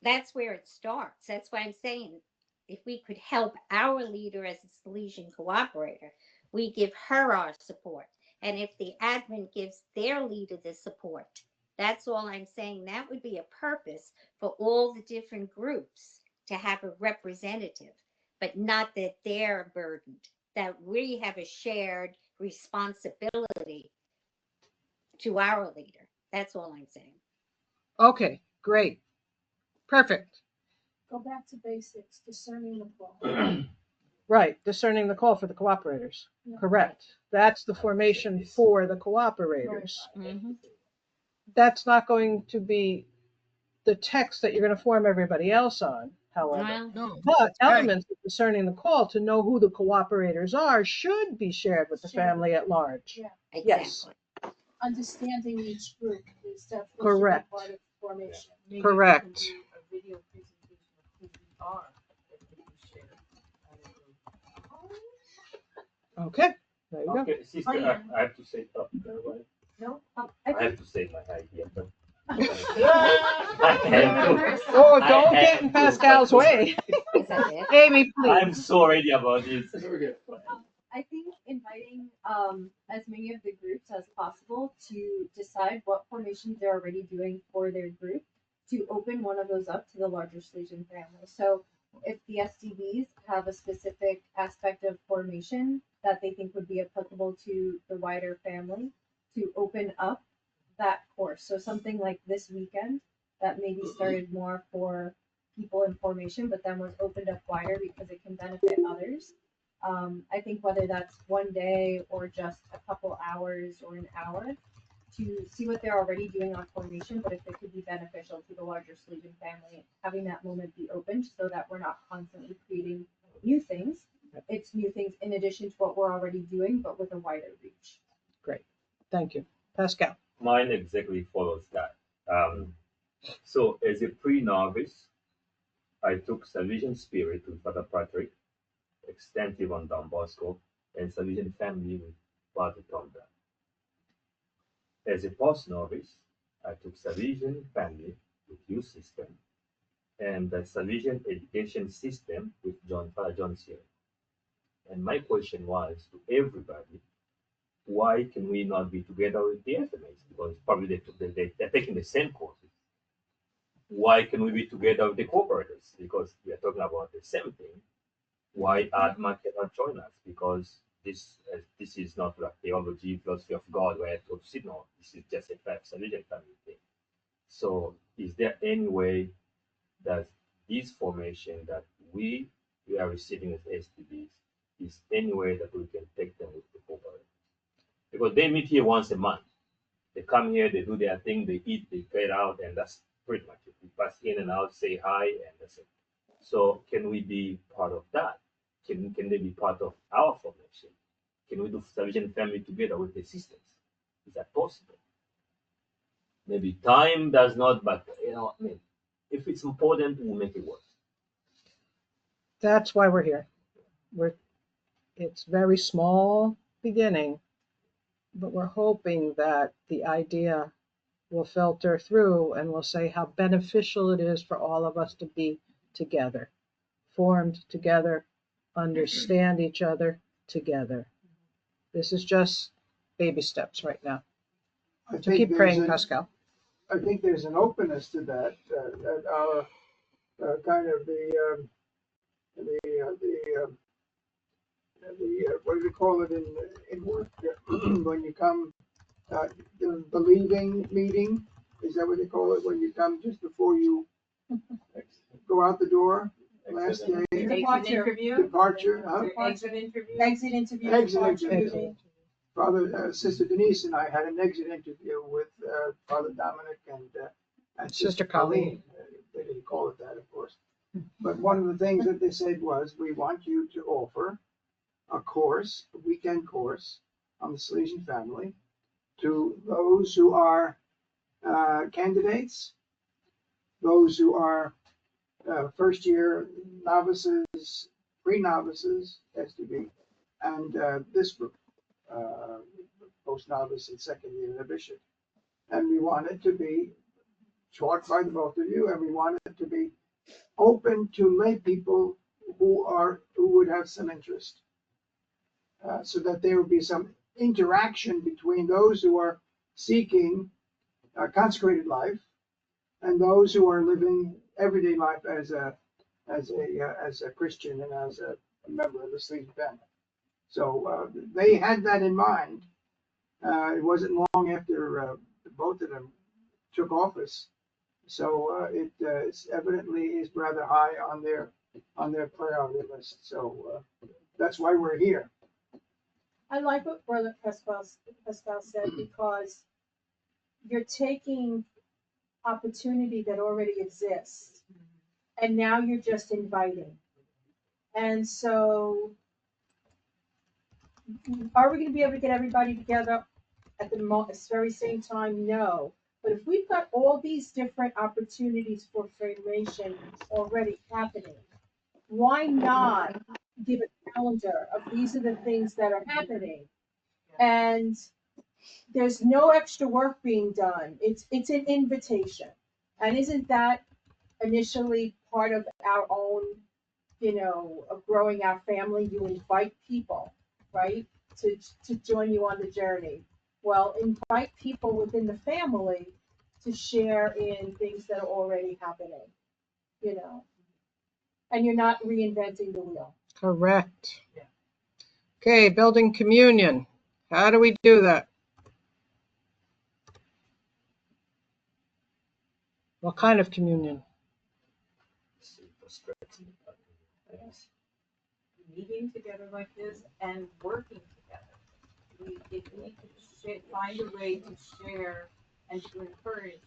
that's where it starts. That's why I'm saying if we could help our leader as a Salesian cooperator, we give her our support. And if the admin gives their leader the support, That's all I'm saying. That would be a purpose for all the different groups to have a representative, but not that they're burdened, that we have a shared responsibility to our leader. That's all I'm saying. Okay, great. Perfect. Go back to basics, discerning the call. Right, discerning the call for the cooperators. Yeah. Correct. That's the formation for the cooperators. Mm-hmm. That's not going to be the text that you're going to form everybody else on, however. Well, No, But that's right. elements of discerning the call to know who the cooperators are should be shared with the Shared. family at large. Yeah. Yes, exactly. Understanding each group is definitely should be correct. part of formation. Maybe Correct. we can do a video presentation of who we are that we can share at a group. Okay, there you go. Okay, sister, I have to say, oh, everybody. No, I have to say my idea, but Oh, I don't have get in to, Pascal's but- way. Is that it? Amy, I'm please. so ready about this. I think inviting as many of the groups as possible to decide what formations they're already doing for their group, to open one of those up to the larger Salesian family. So if the SDBs have a specific aspect of formation that they think would be applicable to the wider family, to open up that course. So something like this weekend that maybe started more for people in formation, but then was opened up wider because it can benefit others. I think whether that's one day or just a couple hours or an hour to see what they're already doing on formation, but if it could be beneficial to the larger Salesian family, having that moment be opened so that we're not constantly creating new things. It's new things in addition to what we're already doing, but with a wider reach. Great. Thank you. Pascal. Mine exactly follows that. So as a pre-novice, I took Salvation Spirit with Father Patrick, extensive on Don Bosco, and Salvation Family with Father Tom Brown. As a post-novice, I took Salvation Family with Youth System and the Salvation Education System with Father John Sear. And my question was to everybody, why can we not be together with the FMAs? Because probably they're taking the same courses. Why can we be together with the cooperators? Because we are talking about the same thing. Why Atma cannot join us? Because this is not like theology, philosophy of God, where I have to sit. No, this is just a salvation family thing. So, is there any way that this formation that we are receiving as STBs is any way that we can take them with the cooperators? Because they meet here once a month. They come here, they do their thing, they eat, they get out, and that's pretty much it. We pass in and out, say hi, and that's it. So can we be part of that? Can they be part of our formation? Can we do Salvation Family together with the sisters? Is that possible? Maybe time does not, but I mean, if it's important, we'll make it work. That's why we're here. It's very small beginning, but we're hoping that the idea will filter through and we'll say how beneficial it is for all of us to be together, formed together, understand each other together. This is just baby steps right now. So keep praying, Pascal. I think there's an openness to that, that our kind of the what do they call it in work when you come the believing meeting, is that what they call it when you come just before you go out the door last day? Departure, huh? Exit interview. Exit interview. Exit departure interview. meeting. Sister Denise and I had an exit interview with Father Dominic and Sister Colleen. They didn't call it that, of course. But one of the things that they said was, we want you to offer a course, a weekend course on the Salesian family to those who are candidates, those who are first year novices, pre-novices, SDB, and this group, post-novice and second year novitiate. And we want it to be taught by the both of you, and we want it to be open to lay people who would have some interest, so that there would be some interaction between those who are seeking consecrated life, and those who are living everyday life as a Christian and as a member of the Salesian family. So they had that in mind. It wasn't long after both of them took office, so it evidently is rather high on their priority list. So that's why we're here. I like what Brother Pascal said, because you're taking opportunity that already exists and now you're just inviting. And so, are we going to be able to get everybody together at the very same time? No. But if we've got all these different opportunities for federation already happening, why not give a calendar of these are the things that are happening? And there's no extra work being done. It's an invitation. And isn't that initially part of our own, of growing our family? You invite people, right, to join you on the journey. Well, invite people within the family to share in things that are already happening, and you're not reinventing the wheel. Correct. Okay, building communion. How do we do that? What kind of communion? Meeting together like this and working together. If we need to find a way to share and to encourage,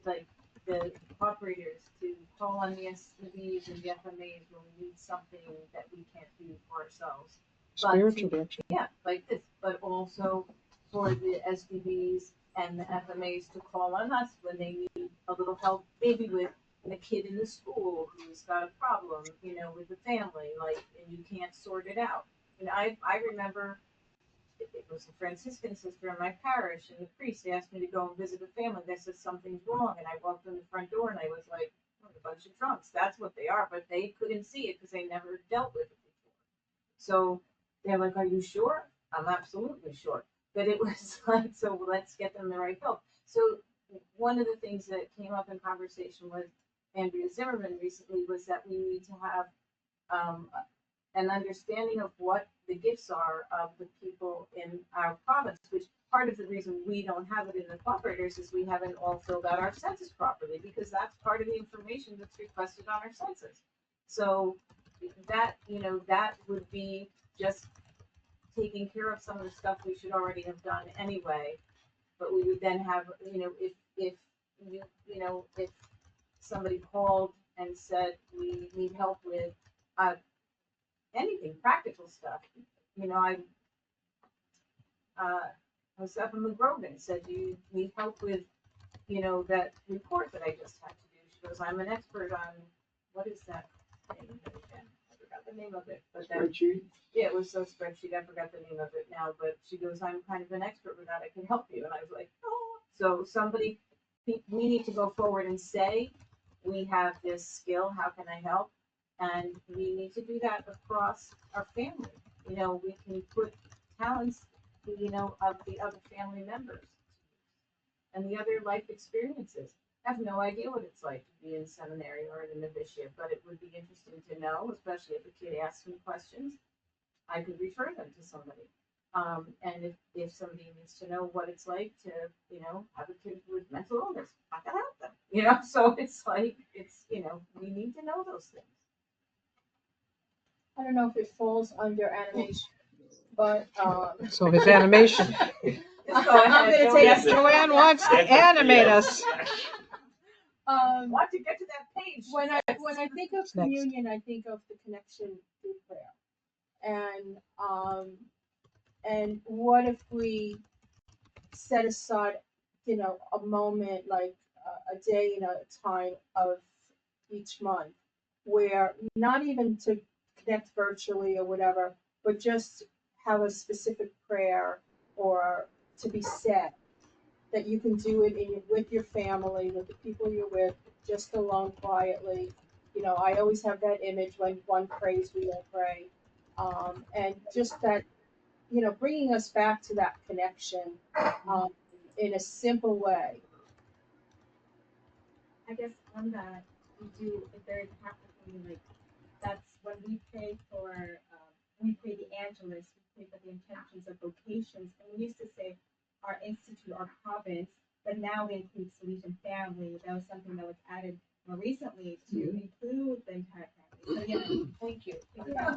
like the operators to call on the STVs and the FMAs when we need something that we can't do for ourselves. Spiritual direction. Yeah, like this, but also for the SDVs and the FMAs to call on us when they need a little help, maybe with a kid in the school who's got a problem, with the family, like, and you can't sort it out. And I remember it was a Franciscan sister in my parish, and the priest asked me to go and visit a family that said something's wrong, and I walked in the front door and I was like, oh, a bunch of drunks. That's what they are, but they couldn't see it because they never dealt with it before. So they're like, are you sure? I'm absolutely sure. But it was like, so let's get them the right help. So one of the things that came up in conversation with Andrea Zimmerman recently was that we need to have an understanding of what the gifts are of the people in our province, which part of the reason we don't have it in the cooperators is we haven't all filled out our census properly, because that's part of the information that's requested on our census. So that, that would be just taking care of some of the stuff we should already have done anyway. But we would then have, if somebody called and said we need help with anything, practical stuff. I was up in McGrogan, said, do you need help with, that report that I just had to do? She goes, I'm an expert on, what is that thing again? I forgot the name of it. But that, Spreadsheet. yeah, it was a spreadsheet. I forgot the name of it now, but she goes, I'm kind of an expert with that. I can help you. And I was like, oh. So we need to go forward and say, we have this skill. How can I help? And we need to do that across our family. We can put talents, of the other family members and the other life experiences. I have no idea what it's like to be in seminary or in a novitiate, but it would be interesting to know, especially if a kid asks me questions. I could refer them to somebody. And if somebody needs to know what it's like to, have a kid with mental illness, I can help them. So it's like, we need to know those things. I don't know if it falls under animation, but So his animation. I'm gonna take Yes, Joanne wants to animate us. Want to get to that page. When I think of Next. communion, I think of the connection through prayer, and what if we set aside, a moment, like a day and a time of each month, where not even to connect virtually or whatever, but just have a specific prayer or to be said, that you can do it with your family, with the people you're with, just alone quietly. I always have that image when one prays, we all pray, and just that, bringing us back to that connection in a simple way. I guess on that, we do a very practically, like, that's when we pray for, we pray the Angelus, we pray for the intentions of vocations. And we used to say our institute, our province, but now we include Salesian family. That was something that was added more recently to include the entire family. So yeah, Thank you. yeah,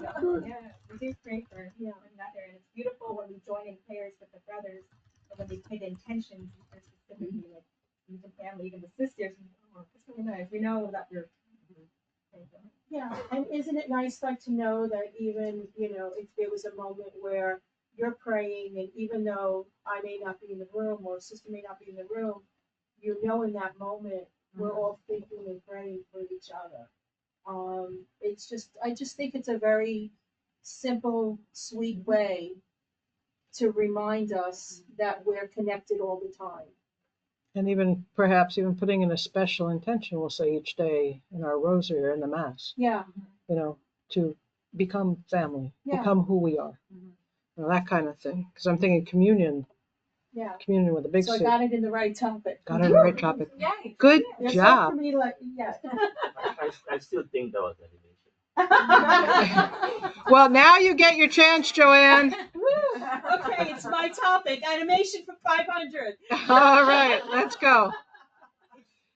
we do pray for another, and it's beautiful when we join in prayers with the brothers, and when they pray the intentions, and specifically like the family, even the sisters. Oh, it's really nice. We know that we're. Yeah, and isn't it nice, like, to know that even, if there was a moment where you're praying, and even though I may not be in the room or sister may not be in the room, in that moment we're all thinking and praying for each other. I just think it's a very simple, sweet way to remind us that we're connected all the time. And even perhaps even putting in a special intention, we'll say each day in our rosary or in the Mass, Yeah, to become family, Yeah. become who we are, that kind of thing. Because I'm thinking communion yeah. with a big So I C. got it in the right topic. Got it in the right topic. Yay. Good There's job. hope for me, yeah. I still think that was animation. Well, now you get your chance, Joanne. Okay, it's my topic. Animation for 500. All right, let's go.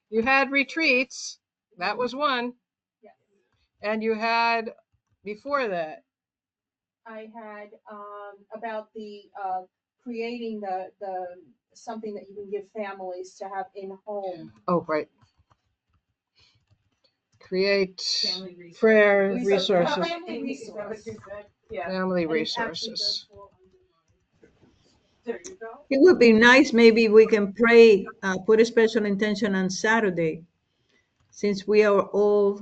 You had retreats. That was one. Yes. And you had, before that, I had about the creating the something that you can give families to have in home. oh, right. Create Family resources. prayer resources. Family resource. Yeah. Family And it actually resources. does fall under mine. There you go. It would be nice, maybe we can pray, put a special intention on Saturday, since we are all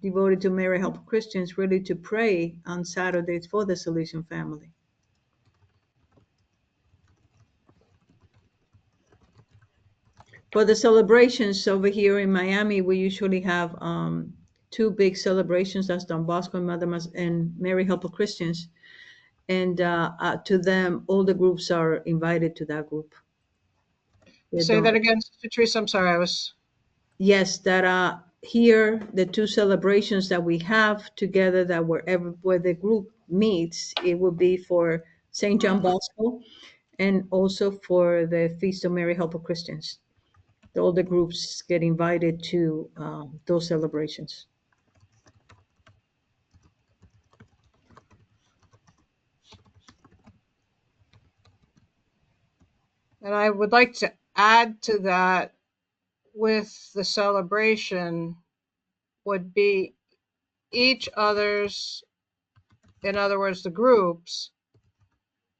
devoted to Mary Help Christians, really to pray on Saturdays for the Salesian family. For the celebrations over here in Miami, we usually have two big celebrations. That's Don Bosco and and Mary Help Christians. And to them, all the groups are invited to that group. Say that again, Sister Teresa. I'm sorry, I was. Yes, that here, the two celebrations that we have together, that where the group meets, it will be for St. John Bosco and also for the Feast of Mary Help of Christians. All the groups get invited to those celebrations. And I would like to add to that, with the celebration, would be each other's, in other words, the groups,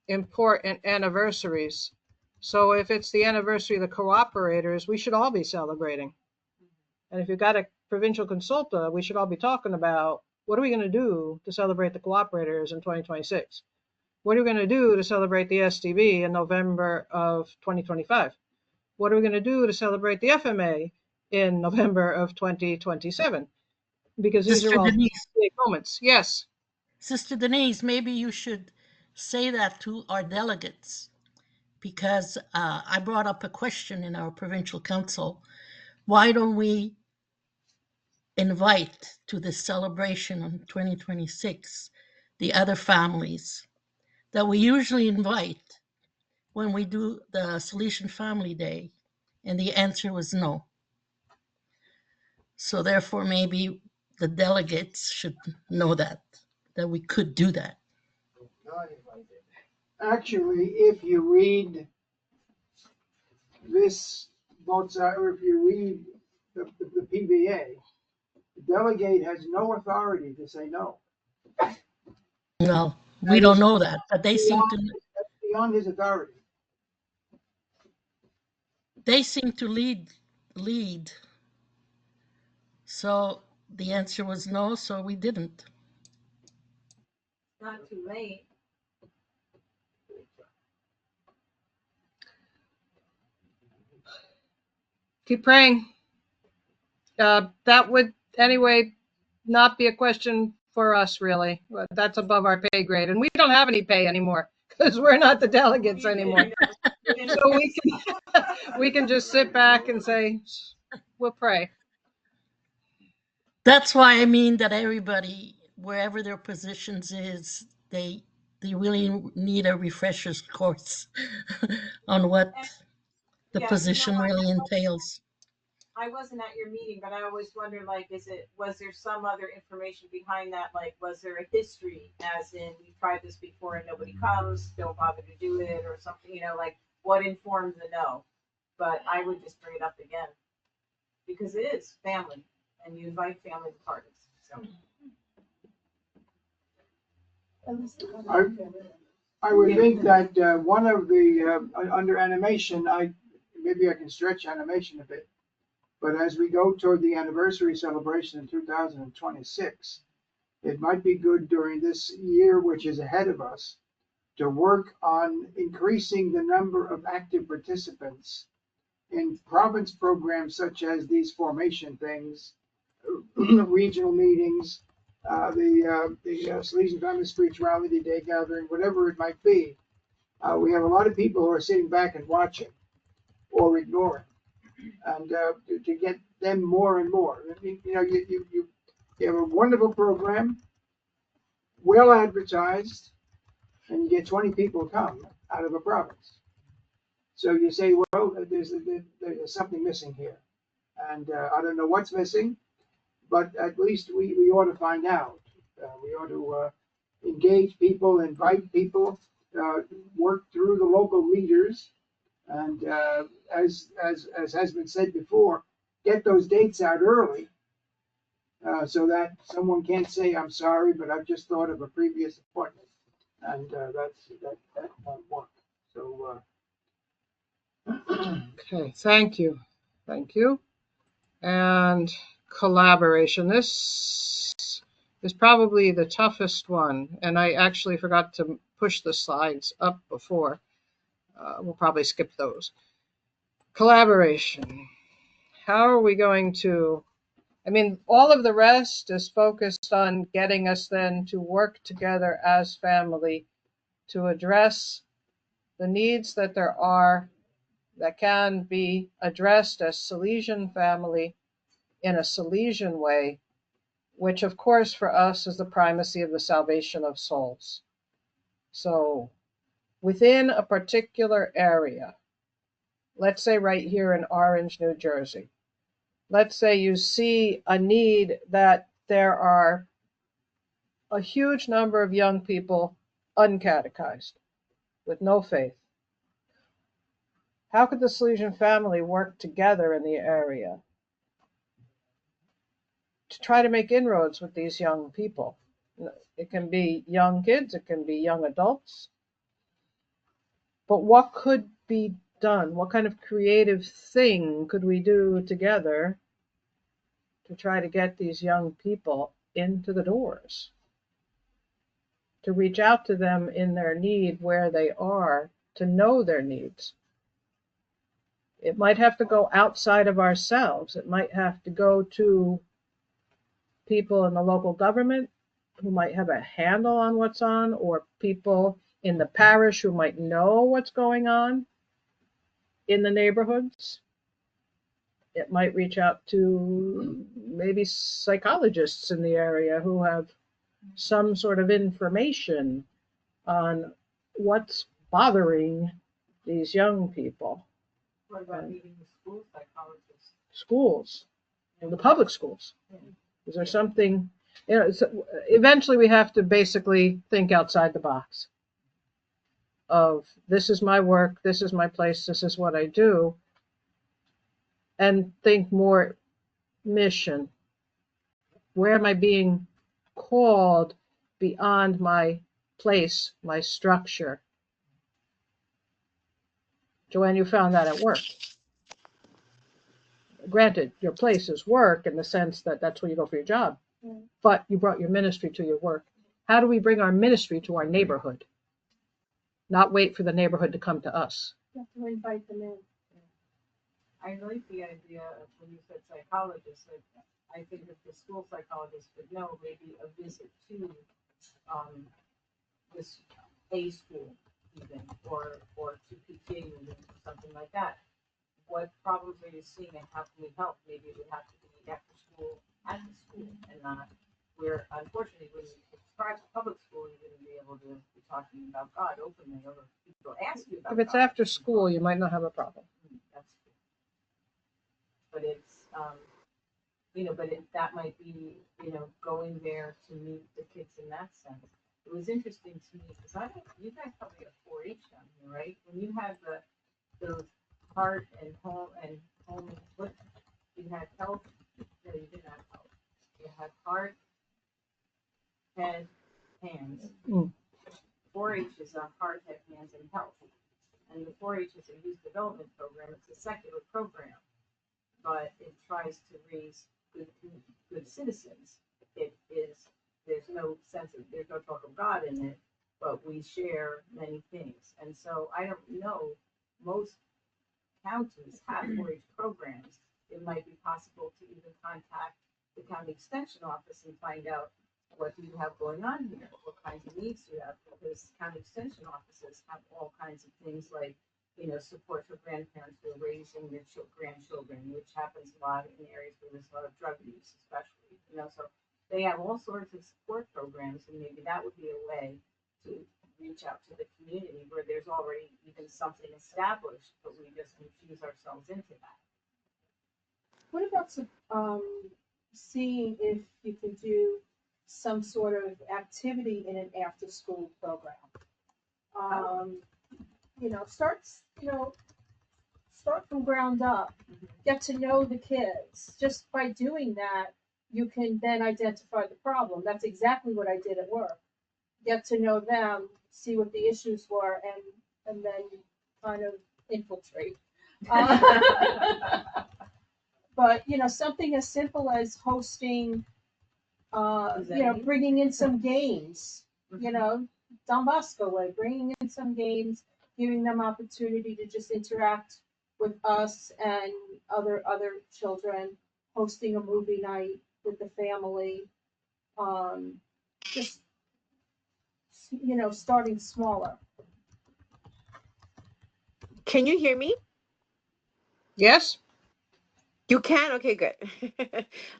important anniversaries. So if it's the anniversary of the cooperators, we should all be celebrating. And if you've got a provincial consulta, we should all be talking about, what are we going to do to celebrate the cooperators in 2026? What are we going to do to celebrate the SDB in November of 2025? What are we going to do to celebrate the FMA in November of 2027? Because these Sister are all Denise, big moments. Yes. Sister Denise, maybe you should say that to our delegates, because I brought up a question in our provincial council. Why don't we invite to this celebration in 2026 the other families that we usually invite when we do the Salesian Family Day? And the answer was no. So therefore, maybe the delegates should know that we could do that. Actually, if you read this, or if you read the PBA, the delegate has no authority to say no. Well, we don't know that, but they seem to. That's beyond his authority. They seem to lead. So the answer was no, so we didn't. Not too late. Keep praying. That would, anyway, not be a question for us, really. That's above our pay grade. And we don't have any pay anymore because we're not the delegates anymore. So we can just sit back and say, We'll pray. That's why I mean that everybody, wherever their positions is, they really need a refresher's course on what And the yeah, position really entails. I wasn't at your meeting, but I always wonder, like, was there some other information behind that? Like, was there a history, as in, we tried this before and nobody comes, don't bother to do it, or something, like, what informed the no? But I would just bring it up again, because it is family, and you invite family to parties, so. I, I would think that one of the under animation, maybe I can stretch animation a bit, but as we go toward the anniversary celebration in 2026, it might be good during this year, which is ahead of us, to work on increasing the number of active participants in province programs such as these formation things, regional meetings, the Salesian Family Spirituality Day gathering, whatever it might be. We have a lot of people who are sitting back and watching or ignoring, and to get them more and more. I mean, you have a wonderful program, well advertised, and you get 20 people come out of a province. So you say, well, there's something missing here, and I don't know what's missing, but at least we ought to find out. We ought to engage people, invite people, work through the local leaders, and as has been said before, get those dates out early so that someone can't say, "I'm sorry, but I've just thought of a previous appointment," and that won't work. So. Okay, thank you. Thank you. And collaboration. This is probably the toughest one. And I actually forgot to push the slides up before. We'll probably skip those. Collaboration. How are we going to? I mean, all of the rest is focused on getting us then to work together as family to address the needs that there are that can be addressed as Salesian family in a Salesian way, which of course for us is the primacy of the salvation of souls. So within a particular area, let's say right here in Orange, New Jersey, let's say you see a need that there are a huge number of young people uncatechized with no faith. How could the Salesian family work together in the area to try to make inroads with these young people? It can be young kids, it can be young adults. But what could be done? What kind of creative thing could we do together to try to get these young people into the doors? To reach out to them in their need where they are, to know their needs. It might have to go outside of ourselves. It might have to go to people in the local government who might have a handle on what's on, or people in the parish who might know what's going on in the neighborhoods. It might reach out to maybe psychologists in the area who have some sort of information on what's bothering these young people. What about meeting the school psychologists? Schools, the public schools. Is there something, so eventually we have to basically think outside the box of this is my work, this is my place, this is what I do, and think more mission. Where am I being called beyond my place, my structure? Joanne, you found that at work. Granted, your place is work in the sense that that's where you go for your job, but you brought your ministry to your work. How do we bring our ministry to our neighborhood? Not wait for the neighborhood to come to us. You have to invite them in. I like the idea of when you said psychologist, I think if the school psychologist would know, maybe a visit to this a school even, or to PTA meetings or something like that. what problems are you seeing and how can we help? Maybe it would have to be after school at the school and not where, unfortunately, when you subscribe to public school, you're going to be able to be talking about God openly, or people ask you about If it's God. after school, you might not have a problem. That's true. But it's, but that might be, going there to meet the kids in that sense. It was interesting to me because you guys probably have 4-H down here, right? When you had the heart and home, what you had health. No, you didn't have health. You had heart, head, hands. 4-H is a heart, head, hands, and health. And the 4-H is a youth development program. It's a secular program, but it tries to raise good citizens. There's no talk of God in it, but we share many things. And so I don't know, most counties have 4-H programs. It might be possible to even contact the county extension office and find out what do you have going on here, what kinds of needs you have, because county extension offices have all kinds of things like, support for grandparents who are raising their grandchildren, which happens a lot in areas where there's a lot of drug use, especially, so they have all sorts of support programs, and maybe that would be a way to reach out to the community where there's already even something established, but we just infuse ourselves into that. What about seeing if you can do some sort of activity in an after-school program? Start from ground up. Get to know the kids. Just by doing that, you can then identify the problem. That's exactly what I did at work. Get to know them, see what the issues were, and then kind of infiltrate. But something as simple as hosting, bringing in some games, Don Bosco way, bringing in some games, giving them opportunity to just interact with us and other children, hosting a movie night with the family, just starting smaller. Can you hear me? Yes. You can? Okay, good.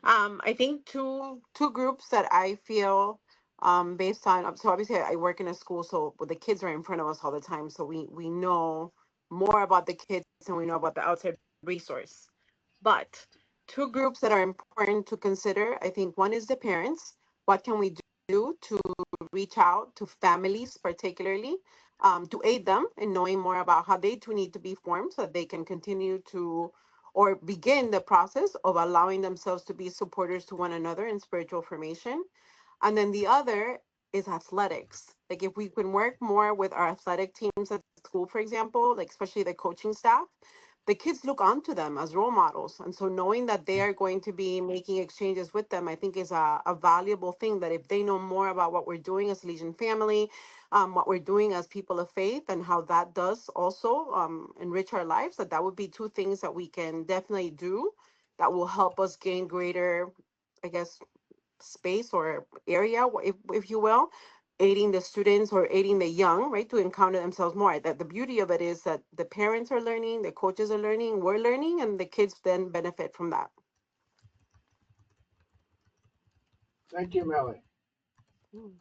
I think two groups that I feel based on, so obviously I work in a school, so the kids are in front of us all the time, so we know more about the kids and we know about the outside resource. But two groups that are important to consider, I think one is the parents. What can we do to reach out to families particularly, to aid them in knowing more about how they too need to be formed so that they can continue to or begin the process of allowing themselves to be supporters to one another in spiritual formation. And then the other is athletics. Like if we can work more with our athletic teams at school, for example, like especially the coaching staff, the kids look onto them as role models. And so knowing that they are going to be making exchanges with them, I think is a valuable thing, that if they know more about what we're doing as Legion family, what we're doing as people of faith, and how that does also enrich our lives, that would be two things that we can definitely do that will help us gain greater, I guess, space or area, if you will, aiding the students or aiding the young, right, to encounter themselves more. That the beauty of it is that the parents are learning, the coaches are learning, we're learning, and the kids then benefit from that. Thank you, Melly. I'm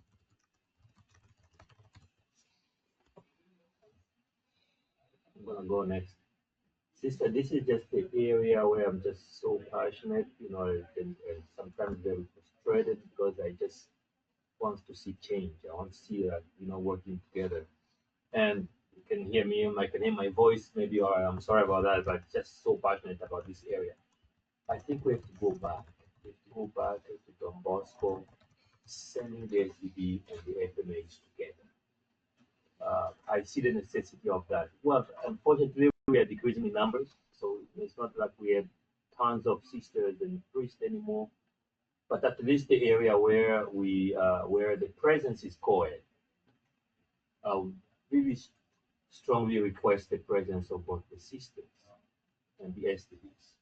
gonna go next. Sister, this is just the area where I'm just so passionate, and sometimes very frustrated because I just want to see change. I want to see that, working together. And you can hear me, I can hear my voice maybe, or I'm sorry about that, but just so passionate about this area. I think we have to go back. We have to go back to Don Bosco, sending the SDB and the FMH together. I see the necessity of that. Well, unfortunately, we are decreasing in numbers, so it's not like we have tons of sisters and priests anymore. But at least the area where where the presence is co-ed, really strongly request the presence of both the sisters and the SDBs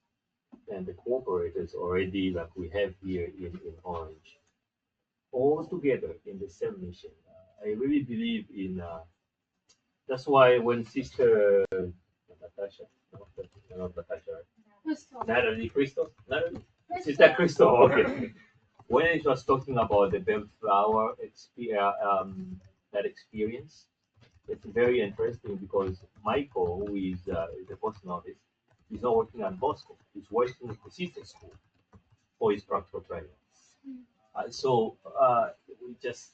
and the cooperators already, like we have here in Orange, all together in the same mission. I really believe in. That's why when Sister Natasha, No, but that's right. Natalie Crystal? Natalie? Sister Crystal, okay. When it was talking about the bellflower that experience, it's very interesting because Michael, who is a post novice, he's not working at Bosco. He's working at the sister school for his practical training. So we just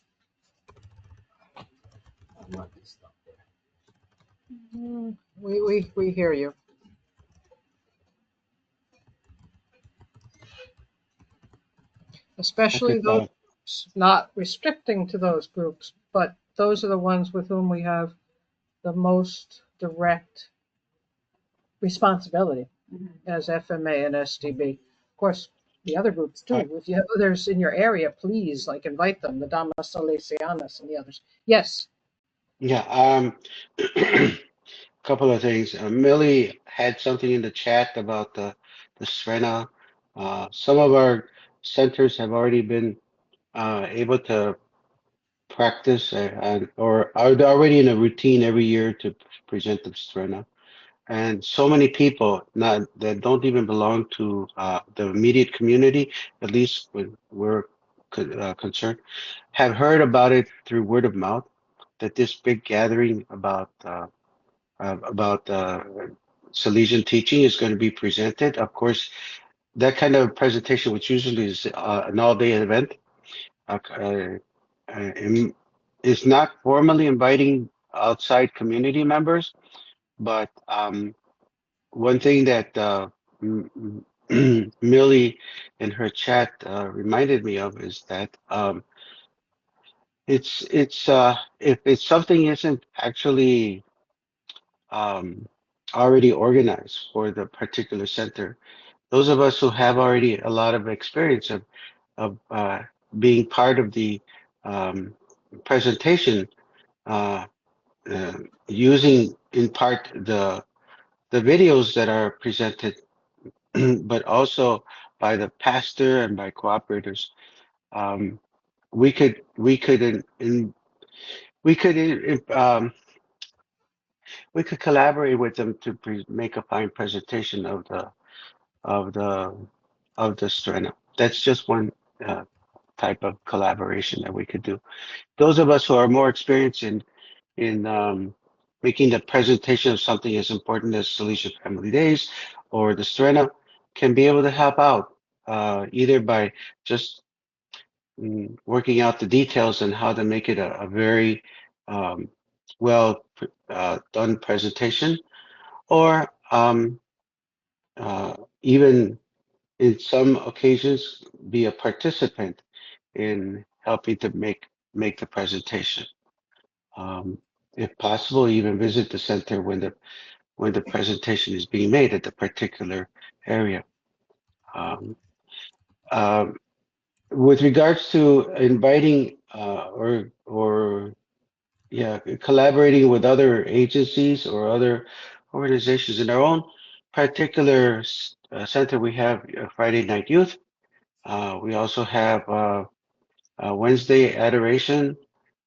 I want to stop there. We hear you. Okay, Especially those not restricting to those groups, but those are the ones with whom we have the most direct responsibility as FMA and SDB. Of course, the other groups too. If you have others in your area, please invite them, the Damas Salesianas and the others. Yes. yeah. Couple of things. Millie had something in the chat about the Srena. Some of our centers have already been able to practice or are already in a routine every year to present the Srena. And so many people not that don't even belong to the immediate community, at least when we're concerned, have heard about it through word of mouth. That this big gathering about Salesian teaching is going to be presented. Of course, that kind of presentation, which usually is an all-day event, uh, uh, is not formally inviting outside community members, but one thing that Millie in her chat reminded me of is that if something isn't actually um, already organized for the particular center, those of us who have already a lot of experience of being part of the um, presentation, uh, using in part the videos that are presented, but also by the pastor and by cooperators. Um, we could we could collaborate with them to make a fine presentation of the of the Strena. That's just one type of collaboration that we could do. Those of us who are more experienced in making the presentation of something as important as Salesian Family Days or the Strena can be able to help out either by just working out the details and how to make it a very um, well done presentation, or even in some occasions be a participant in helping to make the presentation. Um, if possible, even visit the center when the presentation is being made at the particular area. Um, um, with regards to inviting or yeah, collaborating with other agencies or other organizations in our own particular center, we have Friday Night Youth. We also have Wednesday Adoration.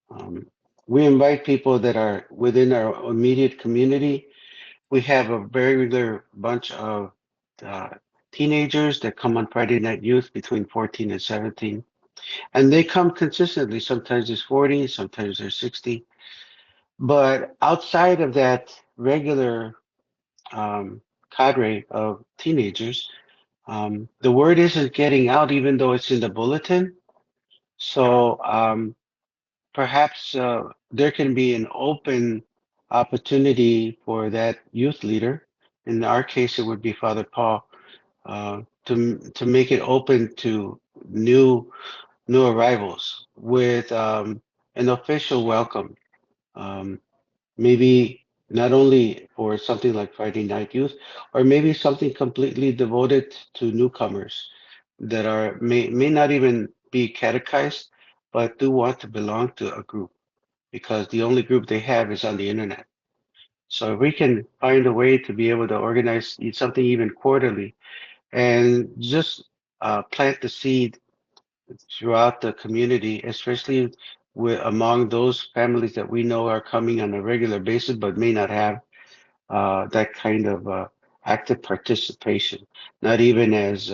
Um, we invite people that are within our immediate community. We have a very regular bunch of uh, teenagers that come on Friday Night Youth between 14 and 17. And they come consistently. Sometimes it's 40, sometimes they're 60. But outside of that regular um, cadre of teenagers, the word isn't getting out, even though it's in the bulletin. So perhaps there can be an open opportunity for that youth leader. In our case, it would be Father Paul to make it open to new arrivals with an official welcome. Um, maybe not only for something like Friday Night Youth, or maybe something completely devoted to newcomers that may not even be catechized, but do want to belong to a group because the only group they have is on the internet. So if we can find a way to be able to organize something even quarterly and just plant the seed throughout the community, especially among those families that we know are coming on a regular basis but may not have that kind of active participation, not even as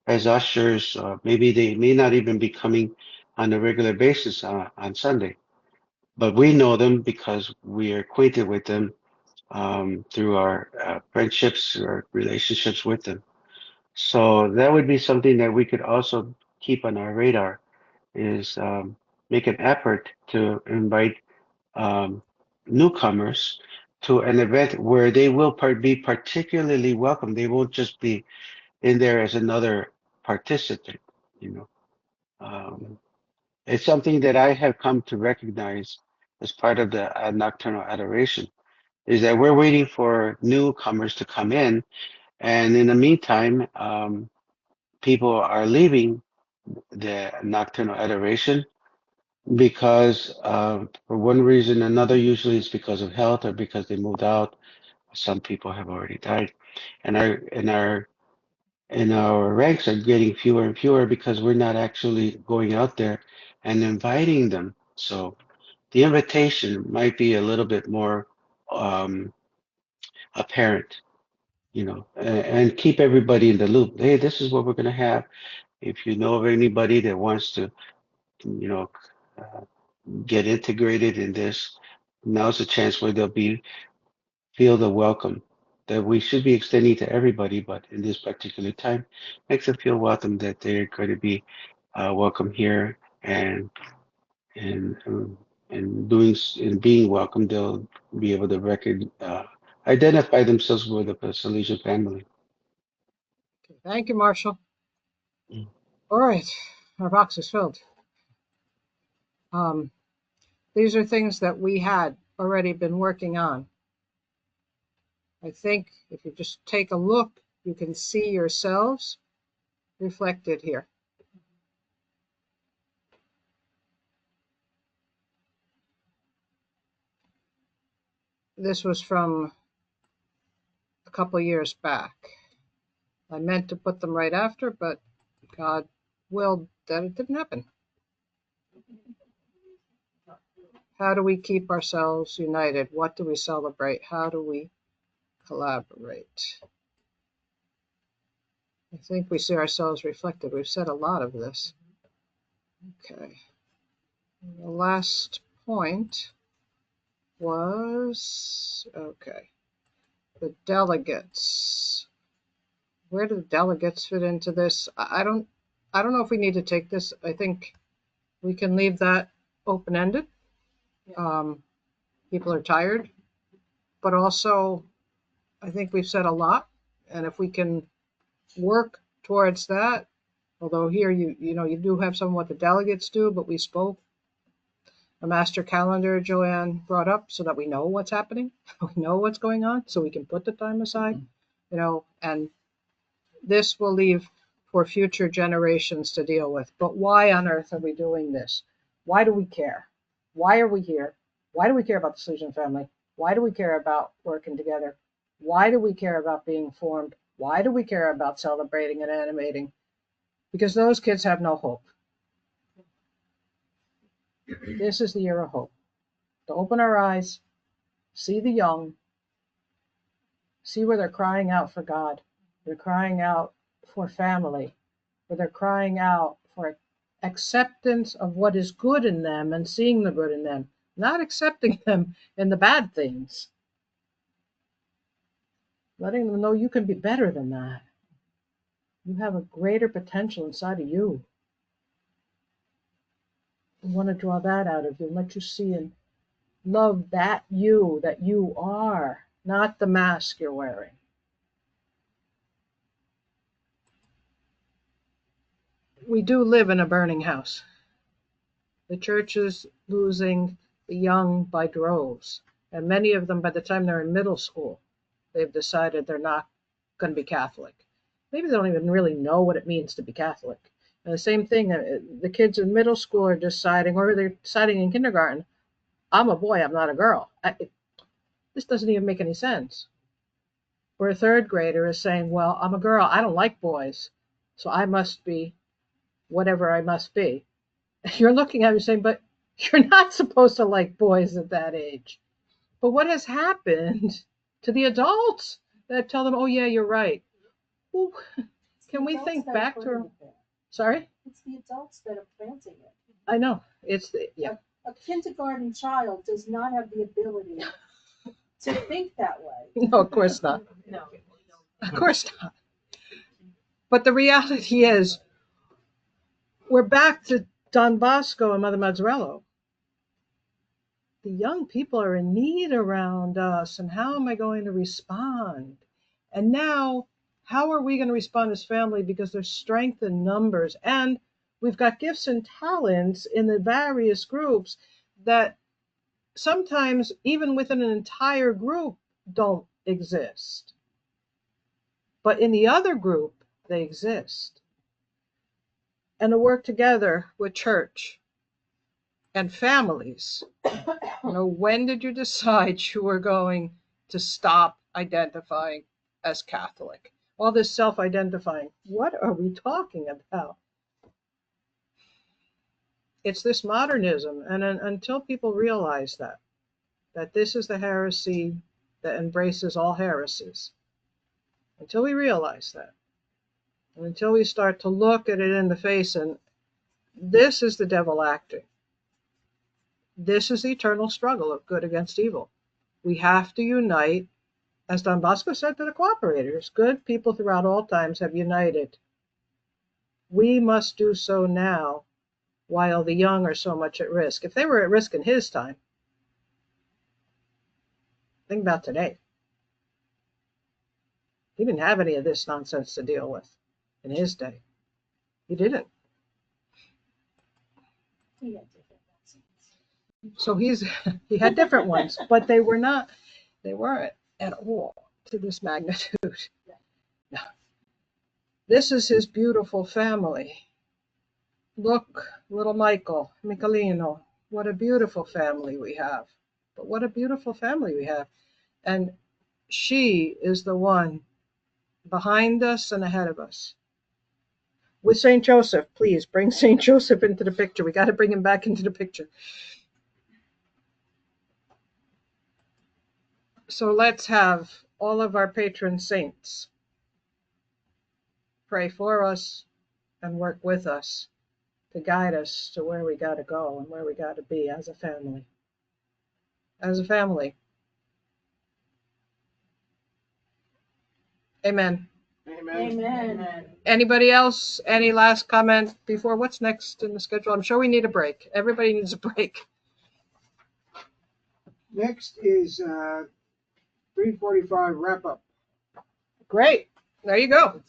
ushers. Maybe they may not even be coming on a regular basis on Sunday, but we know them because we are acquainted with them through our friendships or relationships with them. So that would be something that we could also keep on our radar is make an effort to invite um, newcomers to an event where they will be particularly welcome. They won't just be in there as another participant, you know. It's something that I have come to recognize as part of the nocturnal adoration is that we're waiting for newcomers to come in, and in the meantime, people are leaving the nocturnal adoration because for one reason or another, usually it's because of health or because they moved out. Some people have already died, and our ranks are getting fewer and fewer because we're not actually going out there and inviting them. So the invitation might be a little bit more um, apparent, you know, and keep everybody in the loop. Hey, this is what we're going to have. If you know of anybody that wants to, you know, uh, get integrated in this, now's a chance where they'll be feel the welcome that we should be extending to everybody, but in this particular time, makes them feel welcome that they're going to be welcome here and and being welcome, they'll be able to identify themselves with the Salesian family. Thank you, Marshall. Mm. All right, our box is filled. These are things that we had already been working on. I think if you just take a look, you can see yourselves reflected here. This was from a couple years back. I meant to put them right after, but God willed that it didn't happen. How do we keep ourselves united? What do we celebrate? How do we collaborate? I think we see ourselves reflected. We've said a lot of this. Okay. The last point was, okay, the delegates. Where do the delegates fit into this? I don't know if we need to take this. I think we can leave that open-ended. People are tired, but also I think we've said a lot, and if we can work towards that, although here you do have some of what the delegates do, but we spoke a master calendar Joanne brought up so that we know what's happening, we know what's going on, so we can put the time aside, and this will leave for future generations to deal with. But why on earth are we doing this? Why do we care? Why are we here? Why do we care about the Salesian family? Why do we care about working together? Why do we care about being formed? Why do we care about celebrating and animating? Because those kids have no hope. This is the year of hope. To open our eyes, see the young, see where they're crying out for God. They're crying out for family, where they're crying out for acceptance of what is good in them and seeing the good in them, not accepting them in the bad things. Letting them know you can be better than that. You have a greater potential inside of you. We want to draw that out of you and let you see and love that you are, not the mask you're wearing. We do live in a burning house. The church is losing the young by droves, and many of them, by the time they're in middle school, they've decided they're not going to be Catholic. Maybe they don't even really know what it means to be Catholic. And the same thing, the kids in middle school are deciding, or they're deciding in kindergarten, I'm a boy, I'm not a girl. This doesn't even make any sense. Or a third grader is saying, well, I'm a girl, I don't like boys, so I must be whatever I must be. You're looking at me saying, but you're not supposed to like boys at that age. But what has happened to the adults? that tell them, oh yeah, you're right. Well, It's the can we adults think that are back to putting her? it there. Sorry? It's the adults that are planting it. I know. It's the, yeah. A kindergarten child does not have the ability to think that way. No, of course not. No. Of course not. But the reality is, we're back to Don Bosco and Mother Mazzarello. The young people are in need around us, and how am I going to respond? And now, how are we going to respond as family? Because there's strength in numbers, and we've got gifts and talents in the various groups that sometimes, even within an entire group, don't exist. But in the other group, they exist. And to work together with church and families. When did you decide you were going to stop identifying as Catholic? All this self-identifying. What are we talking about? It's this modernism. And until people realize that this is the heresy that embraces all heresies, until we realize that, and until we start to look at it in the face, and this is the devil acting. This is the eternal struggle of good against evil. We have to unite, as Don Bosco said to the cooperators. Good people throughout all times have united. We must do so now while the young are so much at risk. If they were at risk in his time, think about today. He didn't have any of this nonsense to deal with in his day. He didn't. He had different vaccines. So he had different ones, but they weren't at all to this magnitude. No. This is his beautiful family. Look, little Michelino, what a beautiful family we have. But what a beautiful family we have. And she is the one behind us and ahead of us. With St. Joseph, please bring St. Joseph into the picture. We got to bring him back into the picture. So let's have all of our patron saints pray for us and work with us to guide us to where we got to go and where we got to be as a family. As a family. Amen. Amen. Amen. Anybody else? Any last comment before what's next in the schedule? I'm sure we need a break. Everybody needs a break. Next is 3:45 wrap up. Great. There you go.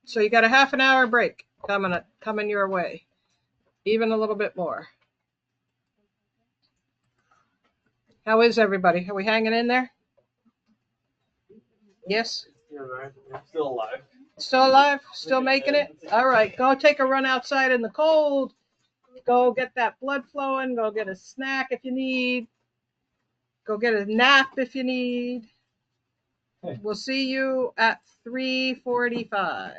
So you got a half an hour break coming your way. Even a little bit more. How is everybody? Are we hanging in there? Yes? Still alive. Still alive? Still making it? All right. Go take a run outside in the cold. Go get that blood flowing. Go get a snack if you need. Go get a nap if you need. We'll see you at 3:45.